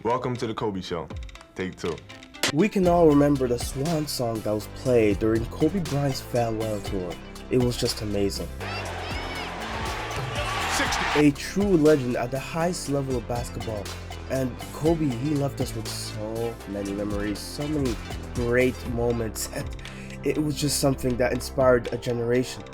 Welcome to the Kobe Show. Take 2. We can all remember the swan song that was played during Kobe Bryant's farewell tour. It was just amazing. 60. A true legend at the highest level of basketball. And Kobe, he left us with so many memories, so many great moments. And it was just something that inspired a generation.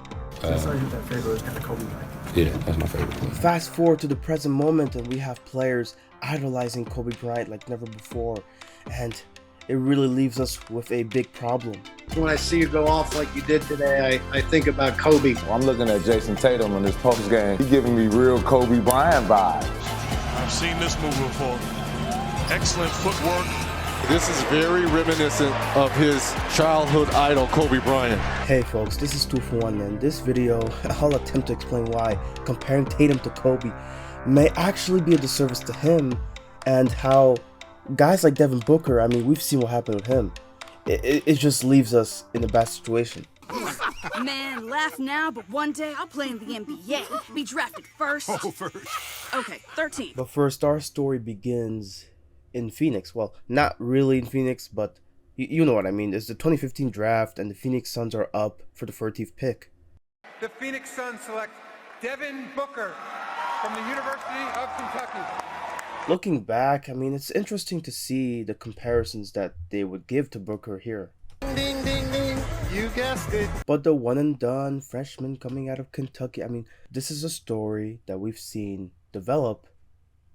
That's your favorite was kind of Kobe Bryant. Yeah, that's my favorite player. Fast forward to the present moment and we have players idolizing Kobe Bryant like never before. And it really leaves us with a big problem. When I see you go off like you did today, I think about Kobe. I'm looking at Jayson Tatum in this post game. He's giving me real Kobe Bryant vibes. I've seen this move before. Excellent footwork. This is very reminiscent of his childhood idol, Kobe Bryant. Hey folks, this is 2 for 1, and this video, I'll attempt to explain why comparing Tatum to Kobe may actually be a disservice to him, and how guys like Devin Booker, I mean, we've seen what happened with him. It just leaves us in a bad situation. Man, laugh now, but one day I'll play in the NBA. Be drafted first. Oh, first. Okay, 13. But first, our story begins in Phoenix. Well, not really in Phoenix, but you know what I mean. It's the 2015 draft, and the Phoenix Suns are up for the 13th pick. The Phoenix Suns select Devin Booker from the University of Kentucky. Looking back, I mean, it's interesting to see the comparisons that they would give to Booker here. Ding, ding, ding. You guessed it. But the one and done freshman coming out of Kentucky, I mean, this is a story that we've seen develop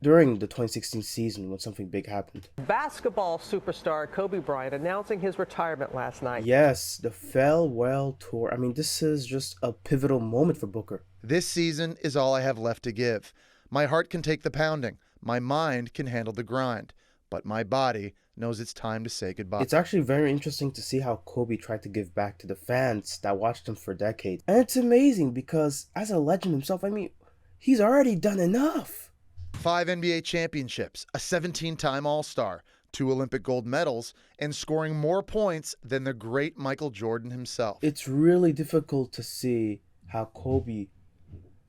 during the 2016 season when something big happened. Basketball superstar Kobe Bryant announcing his retirement last night. Yes, the farewell tour. I mean, this is just a pivotal moment for Booker. This season is all I have left to give. My heart can take the pounding. My mind can handle the grind. But my body knows it's time to say goodbye. It's actually very interesting to see how Kobe tried to give back to the fans that watched him for decades. And it's amazing because as a legend himself, I mean, he's already done enough. 5 NBA championships, a 17-time All-Star, 2 Olympic gold medals, and scoring more points than the great Michael Jordan himself. It's really difficult to see how Kobe,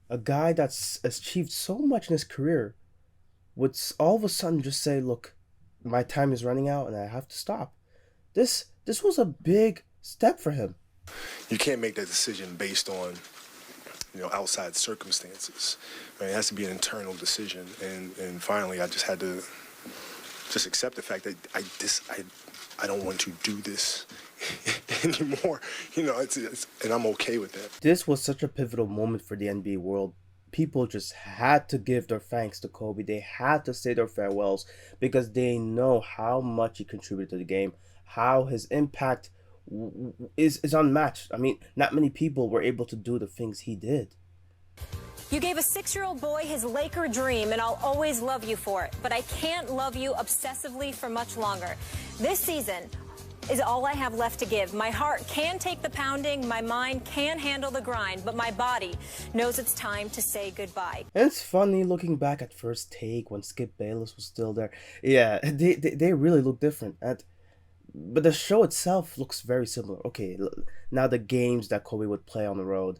a guy that's achieved so much in his career, would all of a sudden just say, look, my time is running out and I have to stop. This was a big step for him. You can't make that decision based on, outside circumstances. Right? It has to be an internal decision. And finally, I just had to just accept the fact that I don't want to do this anymore. And I'm okay with that. This was such a pivotal moment for the NBA world. People just had to give their thanks to Kobe. They had to say their farewells because they know how much he contributed to the game, how his impact is unmatched. I mean, not many people were able to do the things he did. You gave a 6-year-old boy his Laker dream, and I'll always love you for it. But I can't love you obsessively for much longer. This season is all I have left to give. My heart can take the pounding, my mind can handle the grind, but my body knows it's time to say goodbye. And it's funny looking back at First Take when Skip Bayless was still there. Yeah, they really look different. But the show itself looks very similar. Okay, now the games that Kobe would play on the road,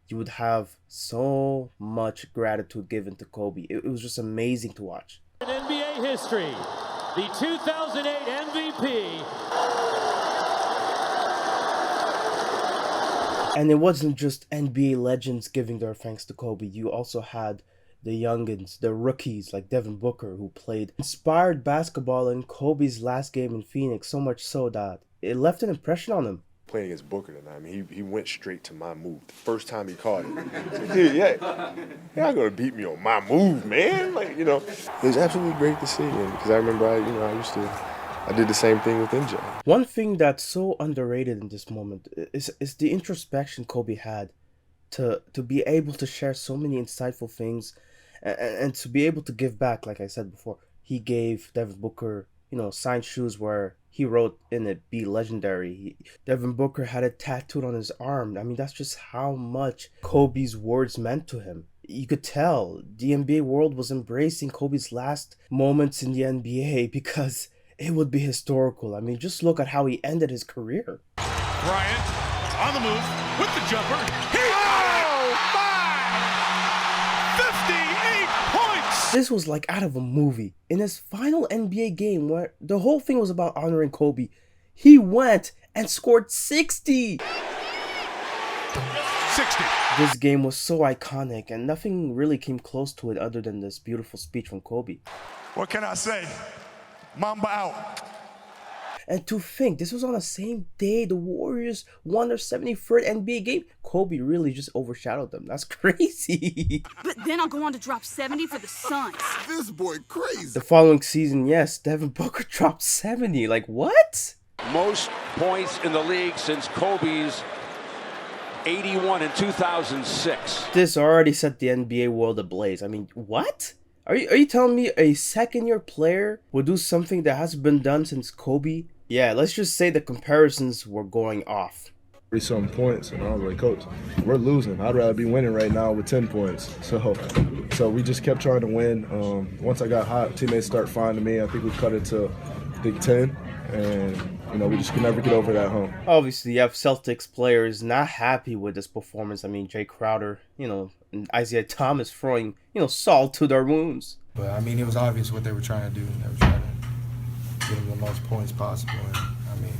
you would have so much gratitude given to Kobe. It was just amazing to watch. In NBA history, the 2008 MVP. And it wasn't just NBA legends giving their thanks to Kobe. You also had the youngins, the rookies like Devin Booker, who played inspired basketball in Kobe's last game in Phoenix, so much so that it left an impression on him. Playing against Booker tonight, I mean, he went straight to my move. The first time he caught it. Yeah, you're not going to beat me on my move, man. It was absolutely great to see. Because I remember, I did the same thing with MJ. One thing that's so underrated in this moment is the introspection Kobe had to be able to share so many insightful things and to be able to give back. Like I said before, he gave Devin Booker, signed shoes where he wrote in it, "Be legendary." Devin Booker had it tattooed on his arm. I mean, that's just how much Kobe's words meant to him. You could tell the NBA world was embracing Kobe's last moments in the NBA because it would be historical. I mean, just look at how he ended his career. Bryant on the move with the jumper. He 58 points! This was like out of a movie. In his final NBA game, where the whole thing was about honoring Kobe, he went and scored 60. 60. This game was so iconic, and nothing really came close to it other than this beautiful speech from Kobe. What can I say? Mamba out. And to think, this was on the same day the Warriors won their 73rd NBA game. Kobe really just overshadowed them. That's crazy. But then I'll go on to drop 70 for the Suns. This boy crazy. The following season, yes, Devin Booker dropped 70. Like, what? Most points in the league since Kobe's 81 in 2006. This already set the NBA world ablaze. I mean, what? Are you telling me a second-year player would do something that hasn't been done since Kobe? Yeah, let's just say the comparisons were going off. 30-something points, and I was like, Coach, we're losing. I'd rather be winning right now with 10 points. So we just kept trying to win. Once I got hot, teammates start finding me. I think we cut it to Big 10, and we just could never get over that hump. Obviously, you have Celtics players not happy with this performance. I mean, Jay Crowder, and Isaiah Thomas throwing, salt to their wounds. But I mean, it was obvious what they were trying to do. They were trying to get him the most points possible. And I mean,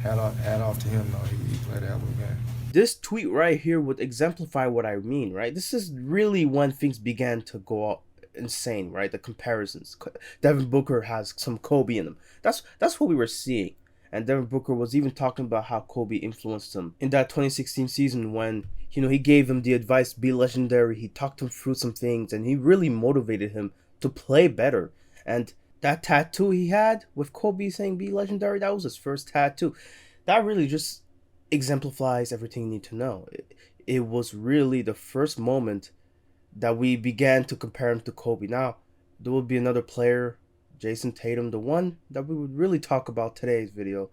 hat off to him, though. He played a hell of a game. This tweet right here would exemplify what I mean, right? This is really when things began to go insane, right? The comparisons. Devin Booker has some Kobe in him. That's what we were seeing. And Devin Booker was even talking about how Kobe influenced him in that 2016 season when, he gave him the advice, be legendary. He talked him through some things, and he really motivated him to play better. And that tattoo he had with Kobe saying be legendary, that was his first tattoo. That really just exemplifies everything you need to know. It was really the first moment that we began to compare him to Kobe. Now, there will be another player, Jayson Tatum, the one that we would really talk about today's video.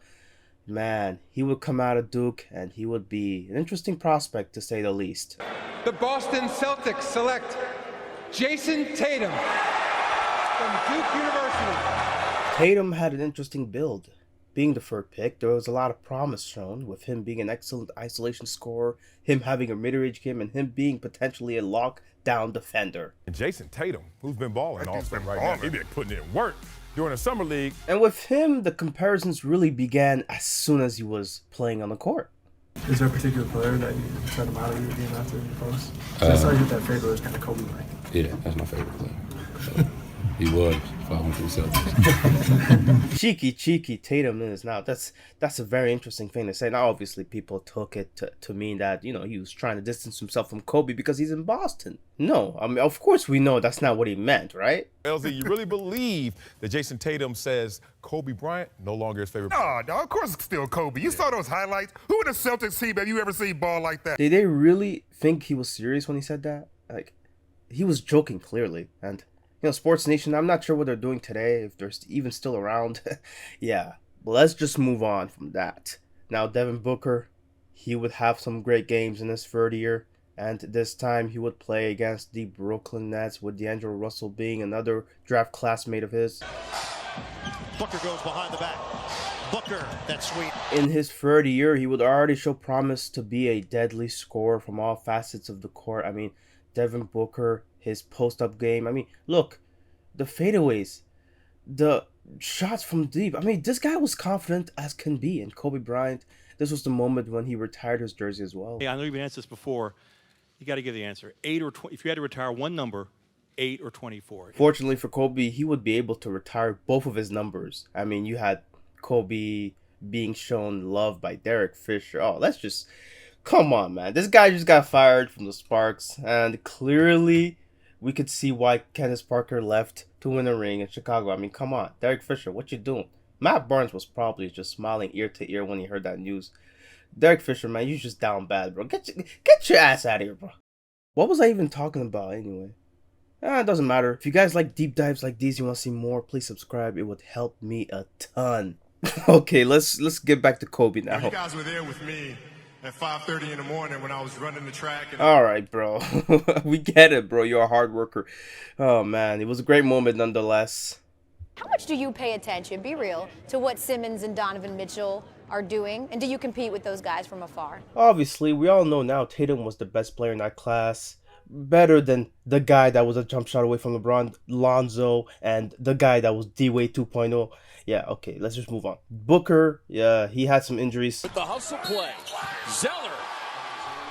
Man, he would come out of Duke, and he would be an interesting prospect, to say the least. The Boston Celtics select Jayson Tatum from Duke University. Tatum had an interesting build. Being the third pick, there was a lot of promise shown, with him being an excellent isolation scorer, him having a mid-range game, and him being potentially a lockdown defender. And Jayson Tatum, who's been balling all summer right now, he been putting in work during the summer league. And with him, the comparisons really began as soon as he was playing on the court. Is there a particular player that you try to model your game after the post? I saw you hit that favorite was kind of Kobe-like. Yeah, that's my favorite player. He was if I went to the Celtics. cheeky Tatum is. Now that's a very interesting thing to say. Now obviously people took it to mean that he was trying to distance himself from Kobe because he's in Boston. No, I mean of course we know that's not what he meant, right? LZ, you really believe that Jayson Tatum says Kobe Bryant no longer his favorite player? No, of course it's still Kobe. You saw those highlights. Who in the Celtics team have you ever seen ball like that? Did they really think he was serious when he said that? Like, he was joking clearly. And Sports Nation, I'm not sure what they're doing today, if they're even still around. Yeah, but let's just move on from that. Now, Devin Booker, he would have some great games in his third year, and this time he would play against the Brooklyn Nets, with D'Angelo Russell being another draft classmate of his. Booker goes behind the back. Booker, that's sweet. In his third year, he would already show promise to be a deadly scorer from all facets of the court. I mean, Devin Booker, his post-up game. I mean, look, the fadeaways, the shots from deep. I mean, this guy was confident as can be. And Kobe Bryant, this was the moment when he retired his jersey as well. Hey, I know you've been asked this before. You got to give the answer. 8 or 20. If you had to retire one number, 8 or 24. Fortunately for Kobe, he would be able to retire both of his numbers. I mean, you had Kobe being shown love by Derek Fisher. Oh, let's just... Come on, man. This guy just got fired from the Sparks, and clearly we could see why Candace Parker left to win a ring in Chicago. I mean, come on. Derek Fisher, what you doing? Matt Barnes was probably just smiling ear to ear when he heard that news. Derek Fisher, man, you just down bad, bro. Get your ass out of here, bro. What was I even talking about anyway? It doesn't matter. If you guys like deep dives like these, you want to see more, please subscribe. It would help me a ton. Okay, let's get back to Kobe now. You guys were there with me at 5:30 in the morning when I was running the track. And all right, bro. We get it, bro. You're a hard worker. Oh, man. It was a great moment nonetheless. How much do you pay attention, be real, to what Simmons and Donovan Mitchell are doing? And do you compete with those guys from afar? Obviously, we all know now Tatum was the best player in that class. better than the guy that was a jump shot away from LeBron, Lonzo, and the guy that was D-Wade 2.0. Yeah, okay, let's just move on. Booker, yeah, he had some injuries. With the hustle play, Zeller.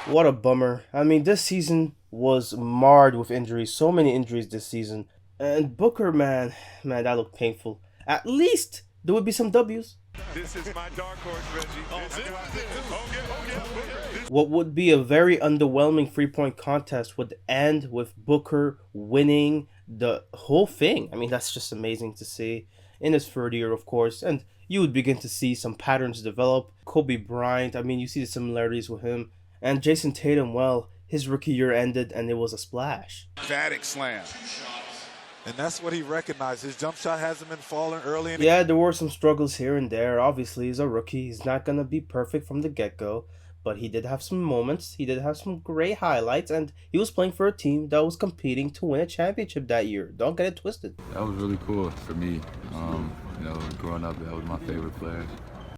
What a bummer. I mean, this season was marred with injuries. So many injuries this season. And Booker, man, that looked painful. At least there would be some W's. This is my dark horse, Reggie. What would be a very underwhelming three-point contest would end with Booker winning the whole thing. I mean, that's just amazing to see. In his third year, of course, and you would begin to see some patterns develop. Kobe Bryant, I mean, you see the similarities with him. And Jayson Tatum, well, his rookie year ended and it was a splash. Emphatic slam. And that's what he recognized. His jump shot hasn't been falling early in the Yeah, there were some struggles here and there. Obviously, he's a rookie. He's not going to be perfect from the get-go. But he did have some moments. He did have some great highlights. And he was playing for a team that was competing to win a championship that year. Don't get it twisted. That was really cool for me. Growing up, that was my favorite player.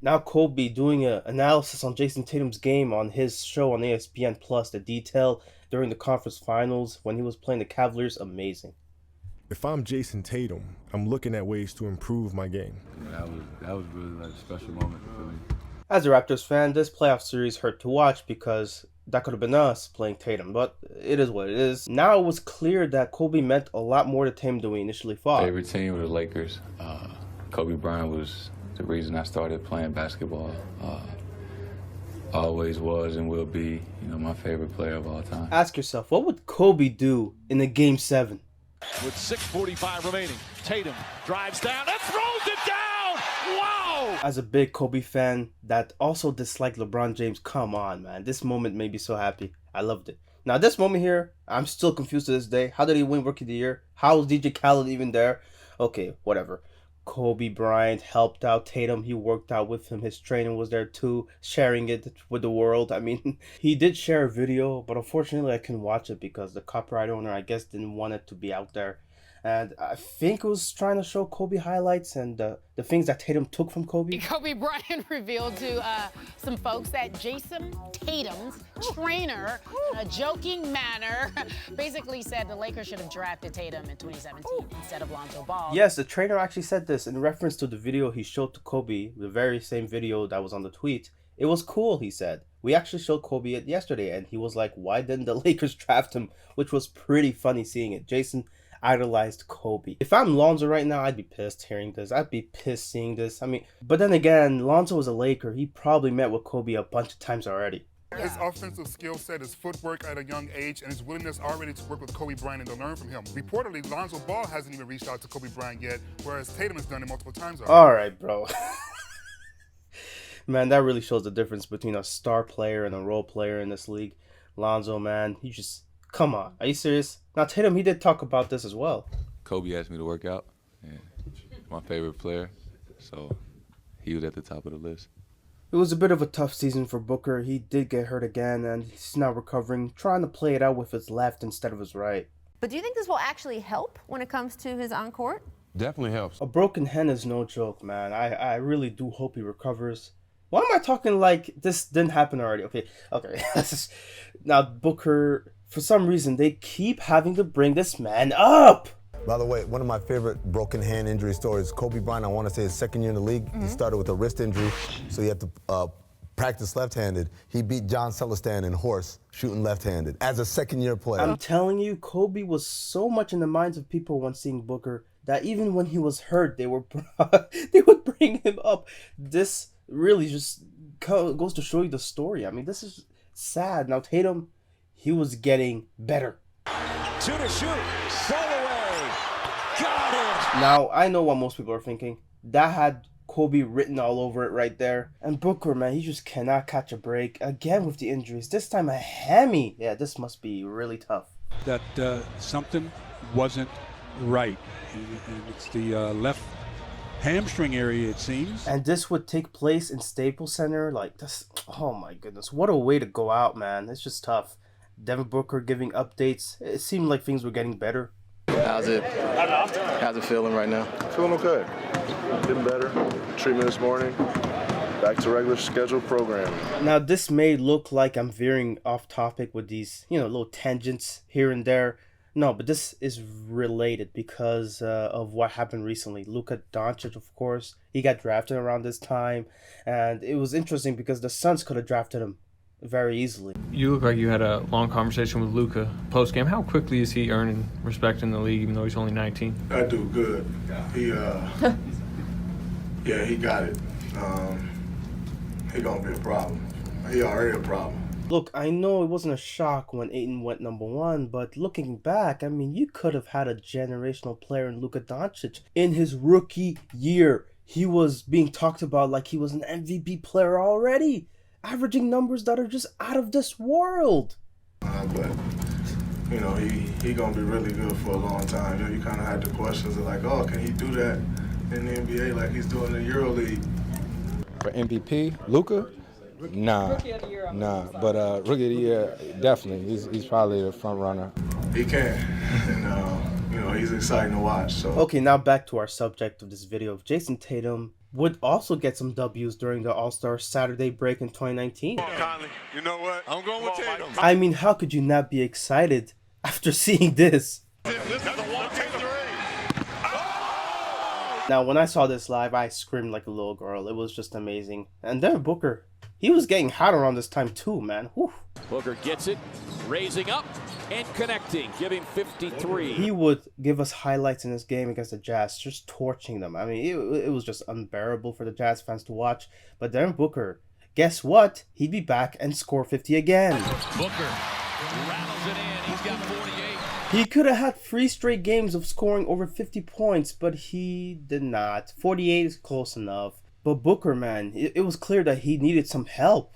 Now Kobe doing an analysis on Jayson Tatum's game on his show on ESPN+. The detail during the conference finals when he was playing the Cavaliers, amazing. If I'm Jayson Tatum, I'm looking at ways to improve my game. That was really like a special moment for me. As a Raptors fan, this playoff series hurt to watch because that could have been us playing Tatum, but it is what it is. Now it was clear that Kobe meant a lot more to Tatum than we initially thought. Favorite team were the Lakers. Kobe Bryant was the reason I started playing basketball. Always was and will be, my favorite player of all time. Ask yourself, what would Kobe do in a Game 7? With 6:45 remaining, Tatum drives down and throws it down! Wow! As a big Kobe fan that also disliked LeBron James, come on, man. This moment made me so happy. I loved it. Now, this moment here, I'm still confused to this day. How did he win Rookie of the Year? How was DJ Khaled even there? Okay, whatever. Kobe Bryant helped out Tatum. He worked out with him. His trainer was there too, sharing it with the world. I mean, he did share a video, but unfortunately I couldn't watch it because the copyright owner, I guess, didn't want it to be out there. And I think it was trying to show Kobe highlights and the things that Tatum took from Kobe. Kobe Bryant revealed to some folks that Jayson Tatum's trainer, in a joking manner, basically said the Lakers should have drafted Tatum in 2017 instead of Lonzo Ball. Yes, the trainer actually said this in reference to the video he showed to Kobe, the very same video that was on the tweet. It was cool, he said. We actually showed Kobe it yesterday, and he was like, why didn't the Lakers draft him? Which was pretty funny seeing it. Jayson idolized Kobe. If I'm Lonzo right now, I'd be pissed hearing this. I'd be pissed seeing this. I mean, but then again, Lonzo was a Laker. He probably met with Kobe a bunch of times already. His offensive skill set, his footwork at a young age, and his willingness already to work with Kobe Bryant and to learn from him. Reportedly, Lonzo Ball hasn't even reached out to Kobe Bryant yet, whereas Tatum has done it multiple times already. All right, bro. Man, that really shows the difference between a star player and a role player in this league. Lonzo, man, he just... Come on, are you serious? Now Tatum, he did talk about this as well. Kobe asked me to work out, and my favorite player, so he was at the top of the list. It was a bit of a tough season for Booker. He did get hurt again, and he's now recovering, trying to play it out with his left instead of his right. But do you think this will actually help when it comes to his on-court? Definitely helps. A broken hand is no joke, man. I really do hope he recovers. Why am I talking like this didn't happen already? Okay. Now, Booker... For some reason, they keep having to bring this man up. By the way, one of my favorite broken hand injury stories, Kobe Bryant, I want to say his second year in the league, he started with a wrist injury, so he had to practice left-handed. He beat John Celestin in horse, shooting left-handed, as a second-year player. I'm telling you, Kobe was so much in the minds of people when seeing Booker that even when he was hurt, they would bring him up. This really just goes to show you the story. I mean, this is sad. Now, Tatum... He was getting better. Two to shoot. Fall away. Got it. Now, I know what most people are thinking. That had Kobe written all over it right there. And Booker, man, he just cannot catch a break. Again with the injuries. This time a hammy. Yeah, this must be really tough. That something wasn't right. And it's the left hamstring area, it seems. And this would take place in Staples Center. Like, this. Oh, my goodness. What a way to go out, man. It's just tough. Devin Booker giving updates. It seemed like things were getting better. How's it feeling right now? Feeling okay. Getting better. Treatment this morning. back to regular scheduled programming. Now, this may look like I'm veering off topic with these, little tangents here and there. No, but this is related because of what happened recently. Luka Doncic, of course, he got drafted around this time, and it was interesting because the Suns could have drafted him very easily. You look like you had a long conversation with Luka post-game. How quickly is he earning respect in the league, even though he's only 19? I do good. He, yeah, he got it. He gonna be a problem. He already a problem. Look, I know it wasn't a shock when Ayton went #1, but looking back, I mean, you could have had a generational player in Luka Doncic. In his rookie year, he was being talked about like he was an MVP player already, averaging numbers that are just out of this world. But, he gonna be really good for a long time. You kind of had the questions of like, oh, can he do that in the NBA like he's doing in the EuroLeague? For MVP, Luka? Nah, but Rookie of the Year, definitely. He's probably the front runner. He can, and he's exciting to watch. So okay, now back to our subject of this video. Jayson Tatum would also get some W's during the All-Star Saturday break in 2019. Come on, Conley. You know what? I'm going with Tatum. I mean, how could you not be excited after seeing this? Now, when I saw this live, I screamed like a little girl. It was just amazing. And Devin Booker, he was getting hot around this time too, man. Whew. Booker gets it, raising up and connecting, giving 53. He would give us highlights in this game against the Jazz, just torching them. I mean, it was just unbearable for the Jazz fans to watch. But Devin Booker, guess what? He'd be back and score 50 again. Booker rattles it in. He's got 48. He could have had 3 straight games of scoring over 50 points, but he did not. 48 is close enough. But Booker, man, it was clear that he needed some help.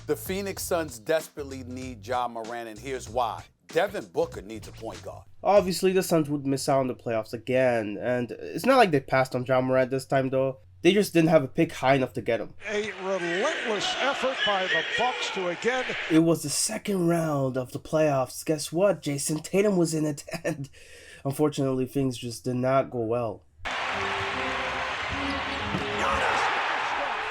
The Phoenix Suns desperately need Ja Morant, and here's why. Devin Booker needs a point guard. Obviously, the Suns would miss out on the playoffs again, and it's not like they passed on Ja Morant this time, though. They just didn't have a pick high enough to get him. A relentless effort by the Bucks to again. It was the second round of the playoffs. Guess what? Jayson Tatum was in it, and unfortunately, things just did not go well.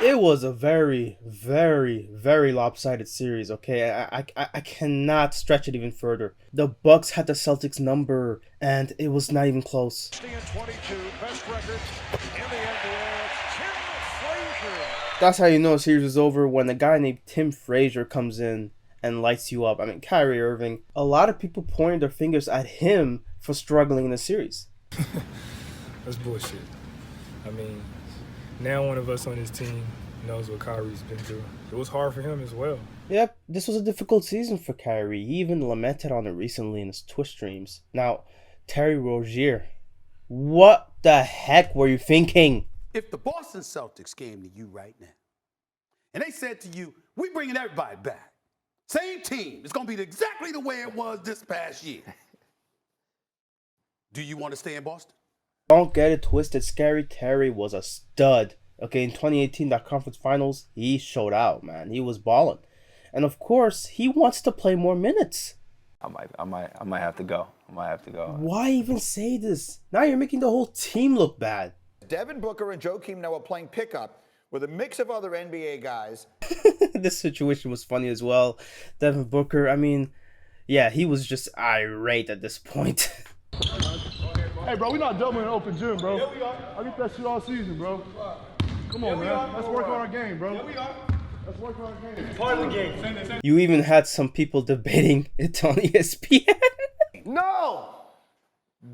It was a very, very, very lopsided series, okay? I cannot stretch it even further. The Bucks had the Celtics number, and it was not even close. 22, best record in the NBA. That's how you know a series is over, when a guy named Tim Frazier comes in and lights you up. I mean, Kyrie Irving, a lot of people pointing their fingers at him for struggling in the series. That's bullshit. I mean, now one of us on his team knows what Kyrie's been through. It was hard for him as well. Yep, this was a difficult season for Kyrie. He even lamented on it recently in his Twitch streams. Now, Terry Rozier, what the heck were you thinking? If the Boston Celtics came to you right now, and they said to you, we're bringing everybody back. Same team. It's going to be exactly the way it was this past year. Do you want to stay in Boston? Don't get it twisted. Scary Terry was a stud. Okay, in 2018, that conference finals, he showed out, man. He was balling. And of course, he wants to play more minutes. I might have to go. Why even say this? Now you're making the whole team look bad. Devin Booker and Joakim Noah playing pickup with a mix of other NBA guys. This situation was funny as well. Devin Booker, I mean, yeah, he was just irate at this point. Hey, bro, we're not doubling an open gym, bro. Yeah, we are. I get that shit all season, bro. Come on, man. Let's work on our game, bro. Yeah, we are. Let's work on our game. It's part of the game. You even had some people debating it on ESPN. No!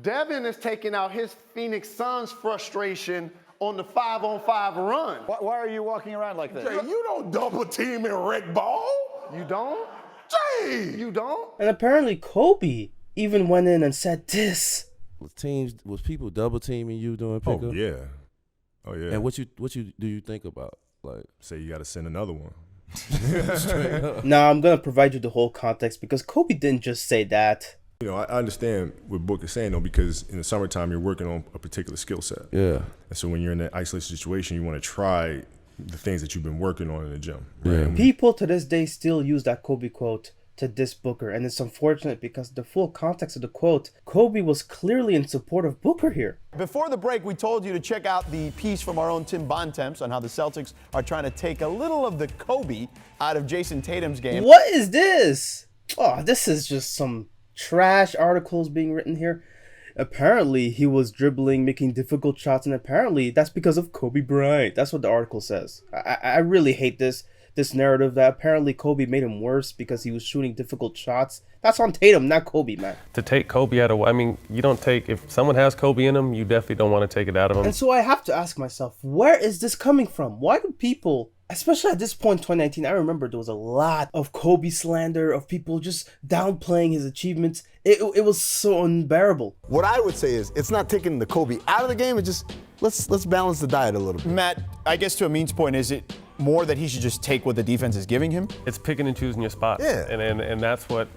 Devin is taking out his Phoenix Suns frustration on the 5-on-5 run. Why are you walking around like that? Jay, you don't double team in red ball. You don't? Jay! You don't? And apparently Kobe even went in and said this. Was people double teaming you during pickup? Oh yeah. Oh yeah. And what do you think about? Like, say you got to send another one. Now I'm gonna provide you the whole context because Kobe didn't just say that. You know, I understand what Book is saying though, because in the summertime you're working on a particular skill set. Yeah. And so when you're in that isolated situation, you want to try the things that you've been working on in the gym. Right? Yeah. People to this day still use that Kobe quote to diss Booker, and it's unfortunate because the full context of the quote, Kobe was clearly in support of Booker here. Before the break, we told you to check out the piece from our own Tim Bontemps on how the Celtics are trying to take a little of the Kobe out of Jayson Tatum's game. What is this? Oh, this is just some trash articles being written here. Apparently, he was dribbling, making difficult shots, and apparently that's because of Kobe Bryant. That's what the article says. I really hate this narrative that apparently Kobe made him worse because he was shooting difficult shots. That's on Tatum, not Kobe, man. To take Kobe out of, I mean, you don't take, if someone has Kobe in them, you definitely don't want to take it out of them. And so I have to ask myself, where is this coming from? Why do people, especially at this point in 2019, I remember there was a lot of Kobe slander, of people just downplaying his achievements. It was so unbearable. What I would say is, it's not taking the Kobe out of the game, it's just, let's balance the diet a little bit. Matt, I guess to Amin's point, is it more that he should just take what the defense is giving him? It's picking and choosing your spots. Yeah. And that's what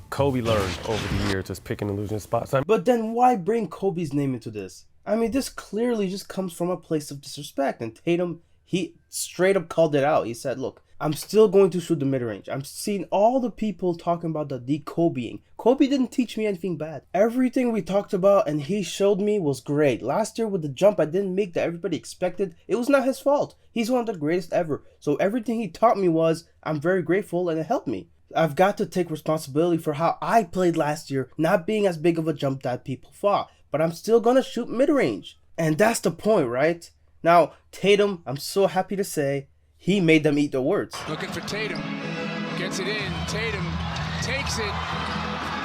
Kobe learned over the years, just picking and losing spots. But then why bring Kobe's name into this? I mean, this clearly just comes from a place of disrespect. And Tatum, he straight up called it out. He said, look, I'm still going to shoot the mid-range. I'm seeing all the people talking about the de-Kobeing. Kobe didn't teach me anything bad. Everything we talked about and he showed me was great. Last year with the jump I didn't make that everybody expected, it was not his fault. He's one of the greatest ever. So everything he taught me was, I'm very grateful and it helped me. I've got to take responsibility for how I played last year, not being as big of a jump that people thought. But I'm still going to shoot mid-range. And that's the point, right? Now, Tatum, I'm so happy to say, he made them eat the words. Looking for Tatum. Gets it in. Tatum takes it.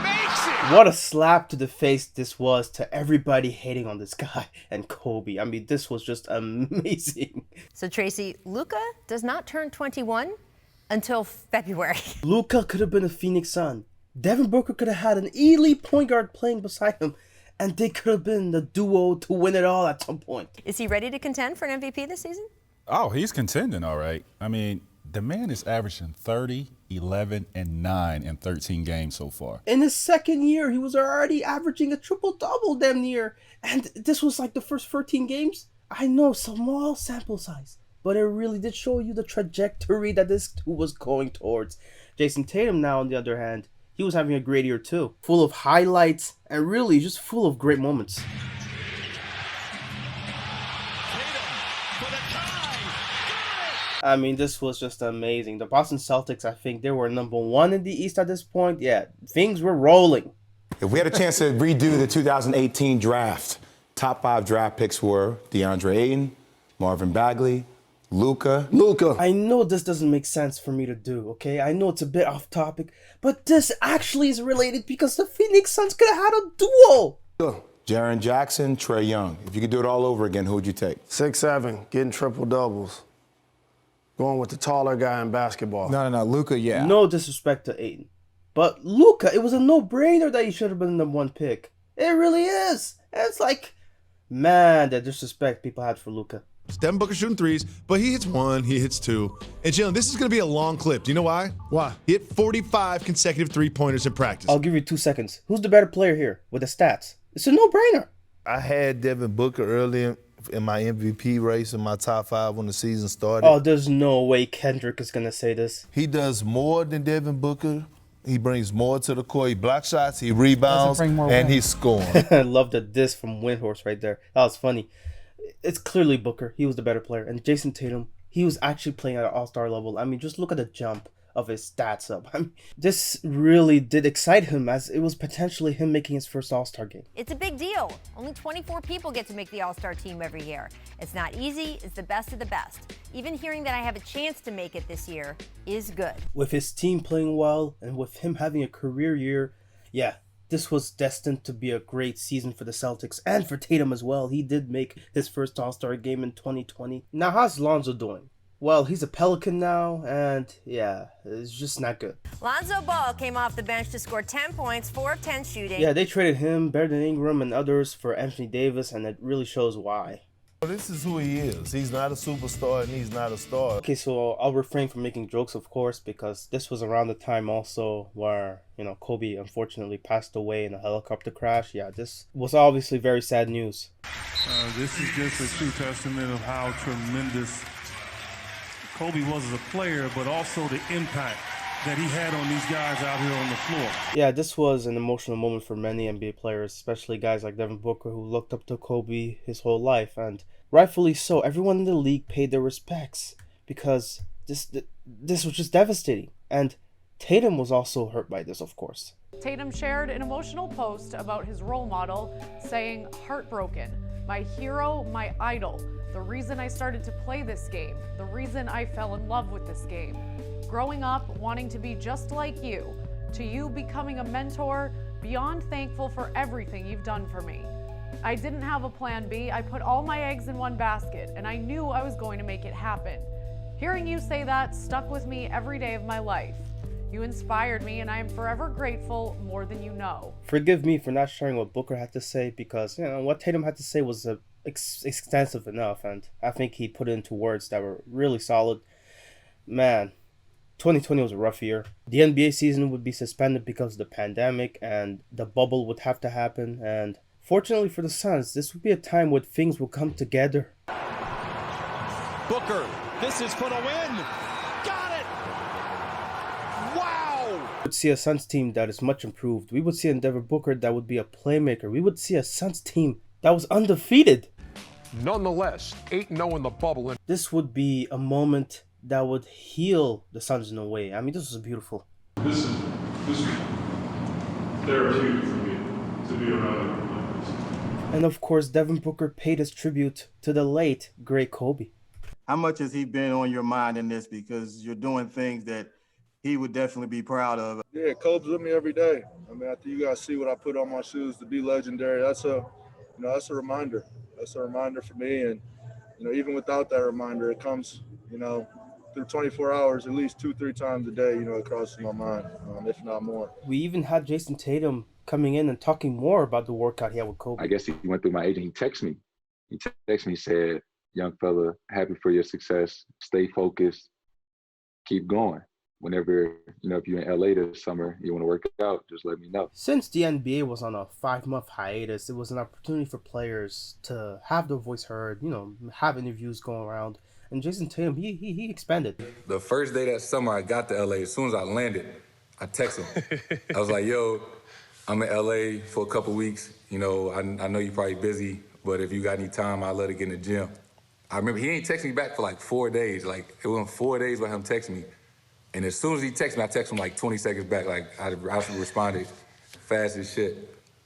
Makes it! What a slap to the face this was to everybody hating on this guy and Kobe. I mean, this was just amazing. So, Tracy, Luka does not turn 21 until February. Luka could have been a Phoenix Sun. Devin Booker could have had an elite point guard playing beside him. And they could have been the duo to win it all at some point. Is he ready to contend for an MVP this season? Oh, he's contending, all right. I mean, the man is averaging 30, 11, and 9 in 13 games so far. In his second year, he was already averaging a triple-double damn near. And this was like the first 13 games. I know, small sample size. But it really did show you the trajectory that this was going towards. Jayson Tatum now, on the other hand, he was having a great year too. Full of highlights and really just full of great moments. I mean, this was just amazing. The Boston Celtics, I think they were #1 in the East at this point. Yeah, things were rolling. If we had a chance to redo the 2018 draft, top 5 draft picks were DeAndre Ayton, Marvin Bagley, Luka. I know this doesn't make sense for me to do, okay? I know it's a bit off topic, but this actually is related because the Phoenix Suns could have had a duo. Jaren Jackson, Trae Young. If you could do it all over again, who would you take? 6'7", getting triple doubles. Going with the taller guy in basketball. No, Luka, yeah. No disrespect to Ayton. But Luka, it was a no-brainer that he should have been the #1 pick. It really is. And it's like, man, that disrespect people had for Luka. Devin Booker shooting threes, but he hits 1, he hits 2. And Jalen, this is going to be a long clip. Do you know why? Why? He hit 45 consecutive three-pointers in practice. I'll give you 2 seconds. Who's the better player here with the stats? It's a no-brainer. I had Devin Booker early in my MVP race in my top 5 when the season started. Oh, there's no way Kendrick is going to say this. He does more than Devin Booker. He brings more to the court. He blocks shots, he rebounds, and he's scoring. I love the diss from Windhorse right there. That was funny. It's clearly Booker. He was the better player. And Jayson Tatum, he was actually playing at an all-star level. I mean, just look at the jump of his stats up. I mean, this really did excite him as it was potentially him making his first all-star game. It's a big deal. Only 24 people get to make the all-star team every year. It's not easy. It's the best of the best. Even hearing that I have a chance to make it this year is good. With his team playing well and with him having a career year, yeah, this was destined to be a great season for the Celtics and for Tatum as well. He did make his first all-star game in 2020. Now, how's Lonzo doing? Well, he's a Pelican now, and yeah, it's just not good. Lonzo Ball came off the bench to score 10 points, 4 of 10 shooting. Yeah, they traded him, Brandon Ingram, and others for Anthony Davis, and it really shows why. This is who he is. He's not a superstar, and he's not a star. Okay, so I'll refrain from making jokes, of course, because this was around the time also where, Kobe unfortunately passed away in a helicopter crash. Yeah, this was obviously very sad news. This is just a true testament of how tremendous Kobe was as a player, but also the impact that he had on these guys out here on the floor. Yeah, this was an emotional moment for many NBA players, especially guys like Devin Booker who looked up to Kobe his whole life, and rightfully so. Everyone in the league paid their respects because this was just devastating, and Tatum was also hurt by this, of course. Tatum shared an emotional post about his role model, saying, "Heartbroken, my hero, my idol, the reason I started to play this game, the reason I fell in love with this game. Growing up, wanting to be just like you, to you becoming a mentor, beyond thankful for everything you've done for me. I didn't have a plan B, I put all my eggs in one basket, and I knew I was going to make it happen. Hearing you say that stuck with me every day of my life. You inspired me, and I am forever grateful more than you know." Forgive me for not sharing what Booker had to say because, what Tatum had to say was extensive enough, and I think he put it into words that were really solid. Man, 2020 was a rough year. The NBA season would be suspended because of the pandemic, and the bubble would have to happen, and fortunately for the Suns, this would be a time when things will come together. Booker, this is for the win. Got it! Wow! We would see a Suns team that is much improved. We would see a Devin Booker that would be a playmaker. We would see a Suns team that was undefeated. Nonetheless, 8-0 in the bubble. This would be a moment that would heal the Suns in a way. I mean, this was beautiful. This is therapeutic for me to be around him. And of course, Devin Booker paid his tribute to the late, great Kobe. How much has he been on your mind in this? Because you're doing things that he would definitely be proud of. Yeah, Kobe's with me every day. I mean, I think you guys see what I put on my shoes to be legendary. That's a reminder. That's a reminder for me. And, even without that reminder, it comes, through 24 hours, at least 2-3 times a day, it crosses my mind, if not more. We even had Jayson Tatum coming in and talking more about the workout he had with Kobe. I guess he went through my agent. He texted me. He said, "Young fella, happy for your success. Stay focused. Keep going. Whenever, if you're in LA this summer, you want to work out, just let me know." Since the NBA was on a 5-month hiatus, it was an opportunity for players to have their voice heard, have interviews going around. And Jayson Tatum, he expanded. The first day that summer I got to LA, as soon as I landed, I texted him. I was like, "Yo, I'm in LA for a couple weeks. I know you're probably busy, but if you got any time, I'd love to get in the gym." I remember he ain't texted me back for like 4 days. Like, it wasn't 4 days by him texting me. And as soon as he texted me, I texted him like 20 seconds back. Like, I responded fast as shit.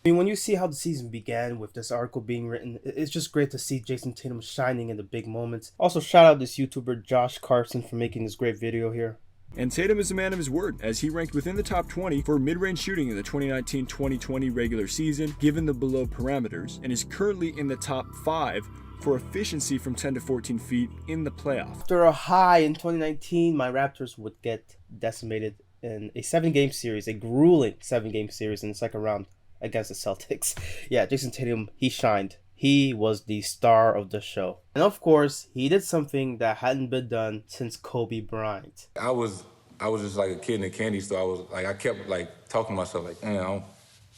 I mean, when you see how the season began with this article being written, it's just great to see Jayson Tatum shining in the big moments. Also, shout out this YouTuber Josh Carson for making this great video here. And Tatum is a man of his word, as he ranked within the top 20 for mid-range shooting in the 2019-2020 regular season, given the below parameters, and is currently in the top 5 for efficiency from 10 to 14 feet in the playoff. After a high in 2019, my Raptors would get decimated in a 7-game series, a grueling 7-game series in the second round against the Celtics. Yeah, Jayson Tatum, he shined. He was the star of the show. And of course, he did something that hadn't been done since Kobe Bryant. I was just like a kid in a candy store. I kept like talking to myself like, "Man,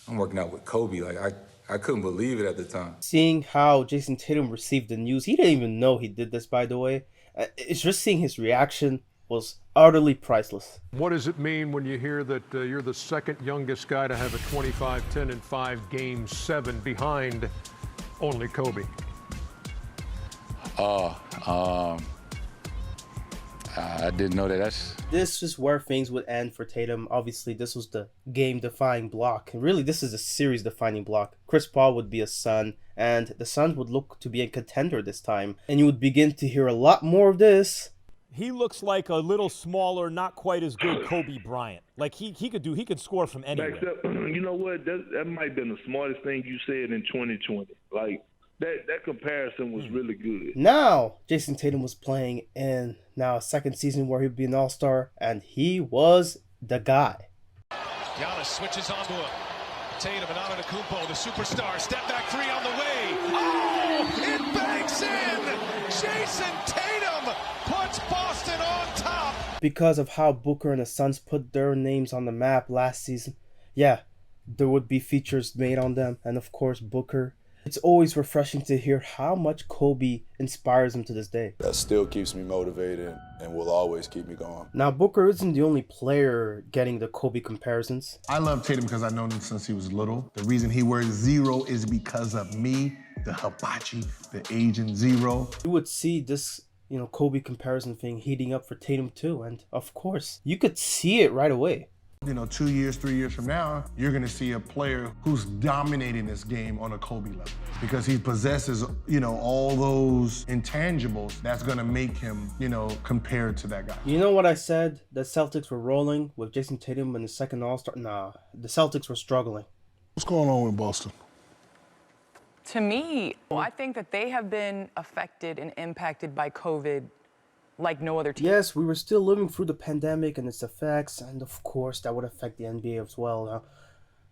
I'm working out with Kobe." Like I couldn't believe it at the time. Seeing how Jayson Tatum received the news, he didn't even know he did this, by the way. It's just seeing his reaction was utterly priceless. What does it mean when you hear that you're the second youngest guy to have a 25, 10, and 5 Game 7 behind only Kobe? I didn't know that. This is where things would end for Tatum. Obviously, this was the game-defining block. And really, this is a series-defining block. Chris Paul would be a Sun, and the Suns would look to be a contender this time. And you would begin to hear a lot more of this. He looks like a little smaller, not quite as good Kobe Bryant. Like he could score from anywhere. Except, you know what? That might have been the smartest thing you said in 2020. Like that comparison was really good. Now, Jayson Tatum was playing in a second season where he'd be an all-star, and he was the guy. Giannis switches onto him. Tatum and Antetokounmpo, the superstar, step back 3 on the way. Oh, it banks in. Jayson Tatum puts Boston on top. Because of how Booker and the Suns put their names on the map last season, yeah, there would be features made on them, and of course Booker It's always refreshing to hear how much Kobe inspires him to this day. That still keeps me motivated and will always keep me going. Now, Booker isn't the only player getting the Kobe comparisons. I love Tatum because I've known him since he was little. The reason he wears 0 is because of me, the hibachi, the Agent Zero. You would see this, Kobe comparison thing heating up for Tatum too. And of course, you could see it right away. 2 years, 3 years from now, you're going to see a player who's dominating this game on a Kobe level because he possesses, all those intangibles that's going to make him, compared to that guy. You know what I said? The Celtics were rolling with Jayson Tatum in the second All-Star? Nah, the Celtics were struggling. What's going on with Boston? To me, I think that they have been affected and impacted by COVID like no other team. Yes, we were still living through the pandemic and its effects, and of course that would affect the NBA as well.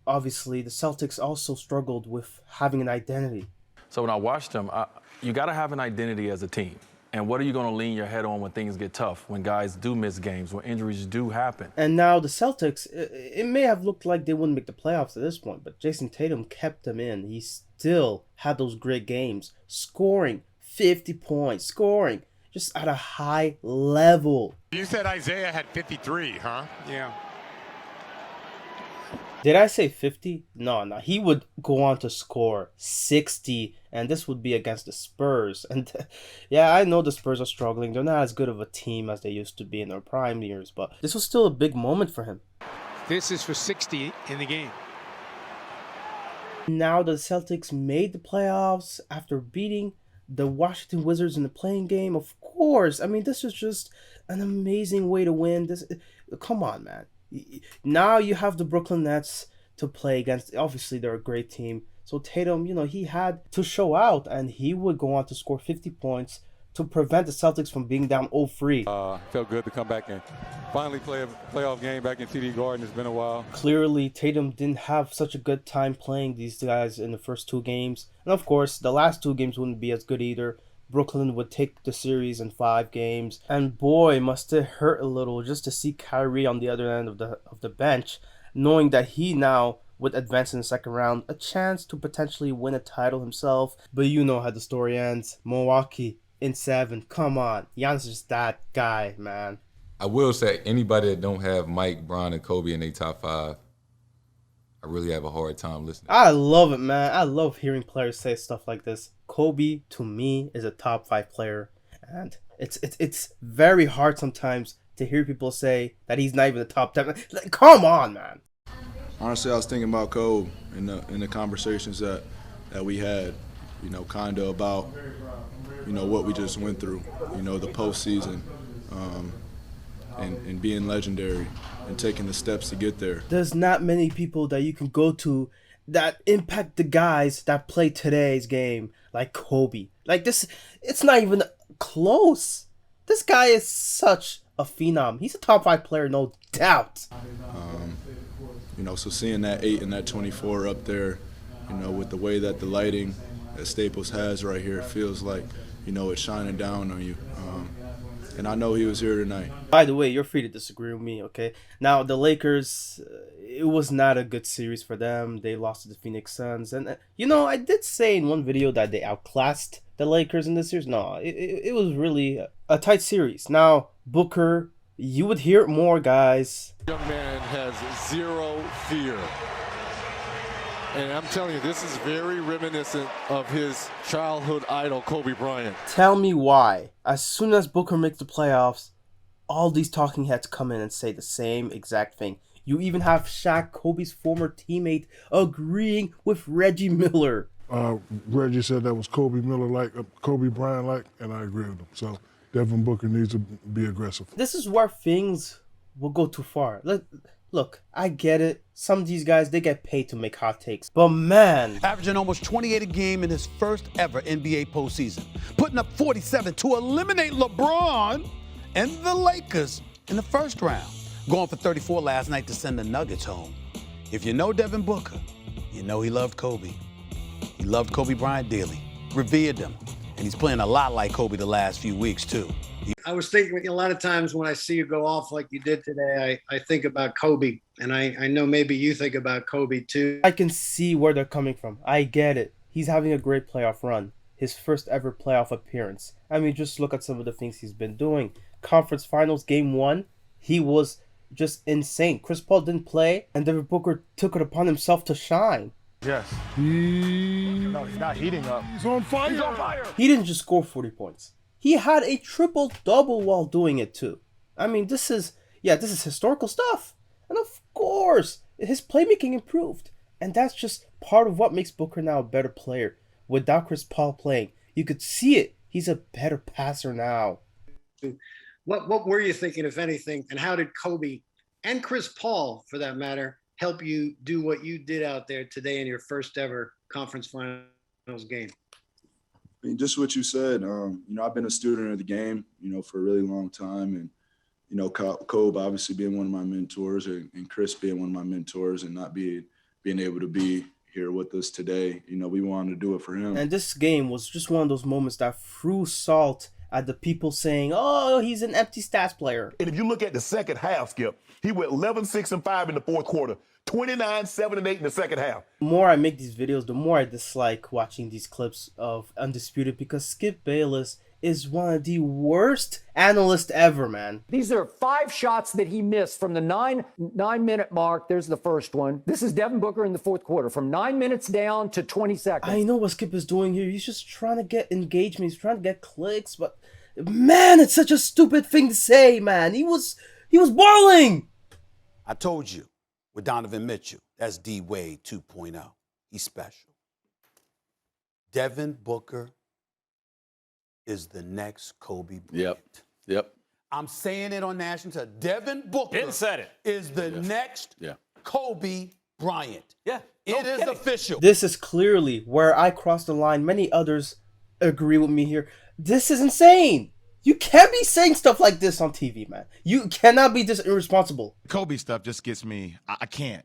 Obviously, the Celtics also struggled with having an identity. So when I watched them, you got to have an identity as a team. And what are you going to lean your head on when things get tough, when guys do miss games, when injuries do happen? And now the Celtics, it may have looked like they wouldn't make the playoffs at this point, but Jayson Tatum kept them in. He still had those great games, scoring 50 points, scoring just at a high level. You said Isaiah had 53, huh? Yeah. Did I say 50? No. He would go on to score 60, and this would be against the Spurs. And yeah, I know the Spurs are struggling. They're not as good of a team as they used to be in their prime years, but this was still a big moment for him. This is for 60 in the game. Now the Celtics made the playoffs after beating the Washington Wizards in the playing game. Of course, I mean, this is just an amazing way to win. Come on, man. Now you have the Brooklyn Nets to play against. Obviously, they're a great team. So Tatum, he had to show out, and he would go on to score 50 points to prevent the Celtics from being down 0-3. Felt good to come back and finally play a playoff game back in TD Garden. It's been a while. Clearly, Tatum didn't have such a good time playing these guys in the first 2 games. And of course, the last 2 games wouldn't be as good either. Brooklyn would take the series in 5 games. And boy, must it hurt a little just to see Kyrie on the other end of the bench, knowing that he now would advance in the second round, a chance to potentially win a title himself. But you know how the story ends. Milwaukee in 7. Come on. Giannis is just that guy, man. I will say, anybody that don't have Mike, Bron, and Kobe in their top 5, I really have a hard time listening. I love it, man. I love hearing players say stuff like this. Kobe, to me, is a top 5 player. And it's very hard sometimes to hear people say that he's not even a top 10. Like, come on, man. Honestly, I was thinking about Kobe in the conversations that we had, kind of about, what we just went through, the postseason, and being legendary and taking the steps to get there. There's not many people that you can go to that impact the guys that play today's game like Kobe. Like this, it's not even close. This guy is such a phenom. He's a top 5 player, no doubt. So seeing that 8 and that 24 up there, with the way that the lighting that Staples has right here, it feels like, it's shining down on you. And I know he was here tonight. By the way, you're free to disagree with me, okay? Now, the Lakers, it was not a good series for them. They lost to the Phoenix Suns. And, I did say in one video that they outclassed the Lakers in this series. No, it was really a tight series. Now, Booker, you would hear it more, guys. Young man has 0 fear. And I'm telling you, this is very reminiscent of his childhood idol, Kobe Bryant. Tell me why. As soon as Booker makes the playoffs, all these talking heads come in and say the same exact thing. You even have Shaq, Kobe's former teammate, agreeing with Reggie Miller. Reggie said that was Kobe Miller-like, Kobe Bryant-like, and I agree with him. So Devin Booker needs to be aggressive. This is where things will go too far. Look, I get it. Some of these guys, they get paid to make hot takes. But man. Averaging almost 28 a game in his first ever NBA postseason. Putting up 47 to eliminate LeBron and the Lakers in the first round. Going for 34 last night to send the Nuggets home. If you know Devin Booker, you know he loved Kobe. He loved Kobe Bryant dearly, revered him. And he's playing a lot like Kobe the last few weeks, too. I was thinking a lot of times when I see you go off like you did today, I think about Kobe. And I know maybe you think about Kobe too. I can see where they're coming from. I get it. he's having a great playoff run. His first ever playoff appearance. I mean, just look at some of the things he's been doing. Conference Finals, Game 1, he was just insane. Chris Paul didn't play, and Devin Booker took it upon himself to shine. Yes. No, he's not heating up. He's on fire. He's on fire. He didn't just score 40 points. He had a triple-double while doing it, too. I mean, this is historical stuff. And of course, his playmaking improved. And that's just part of what makes Booker now a better player. Without Chris Paul playing, you could see it. He's a better passer now. What were you thinking, if anything, and how did Kobe and Chris Paul, for that matter, help you do what you did out there today in your first ever conference finals game? I mean, just what you said. I've been a student of the game, for a really long time, and Kobe obviously being one of my mentors, and Chris being one of my mentors, and not being able to be here with us today. We wanted to do it for him. And this game was just one of those moments that threw salt at the people saying, oh, he's an empty stats player. And if you look at the second half, Skip, he went 11, 6, and 5 in the fourth quarter, 29, 7, and 8 in the second half. The more I make these videos, the more I dislike watching these clips of Undisputed, because Skip Bayless is one of the worst analysts ever, man. These are 5 shots that he missed from the 9-minute mark. There's the first one. This is Devin Booker in the fourth quarter, from 9 minutes down to 20 seconds. I know what Skip is doing here. He's just trying to get engagement. He's trying to get clicks, but man, it's such a stupid thing to say, man. He was balling. I told you with Donovan Mitchell, that's D-Wade 2.0. He's special. Devin Booker is the next Kobe Bryant. Yep. I'm saying it on national television. Devin Booker said it. is the next Kobe Bryant. Yeah. It is official. This is clearly where I crossed the line. Many others agree with me here. This is insane. You can't be saying stuff like this on TV, man. You cannot be this irresponsible. Kobe stuff just gets me. I can't.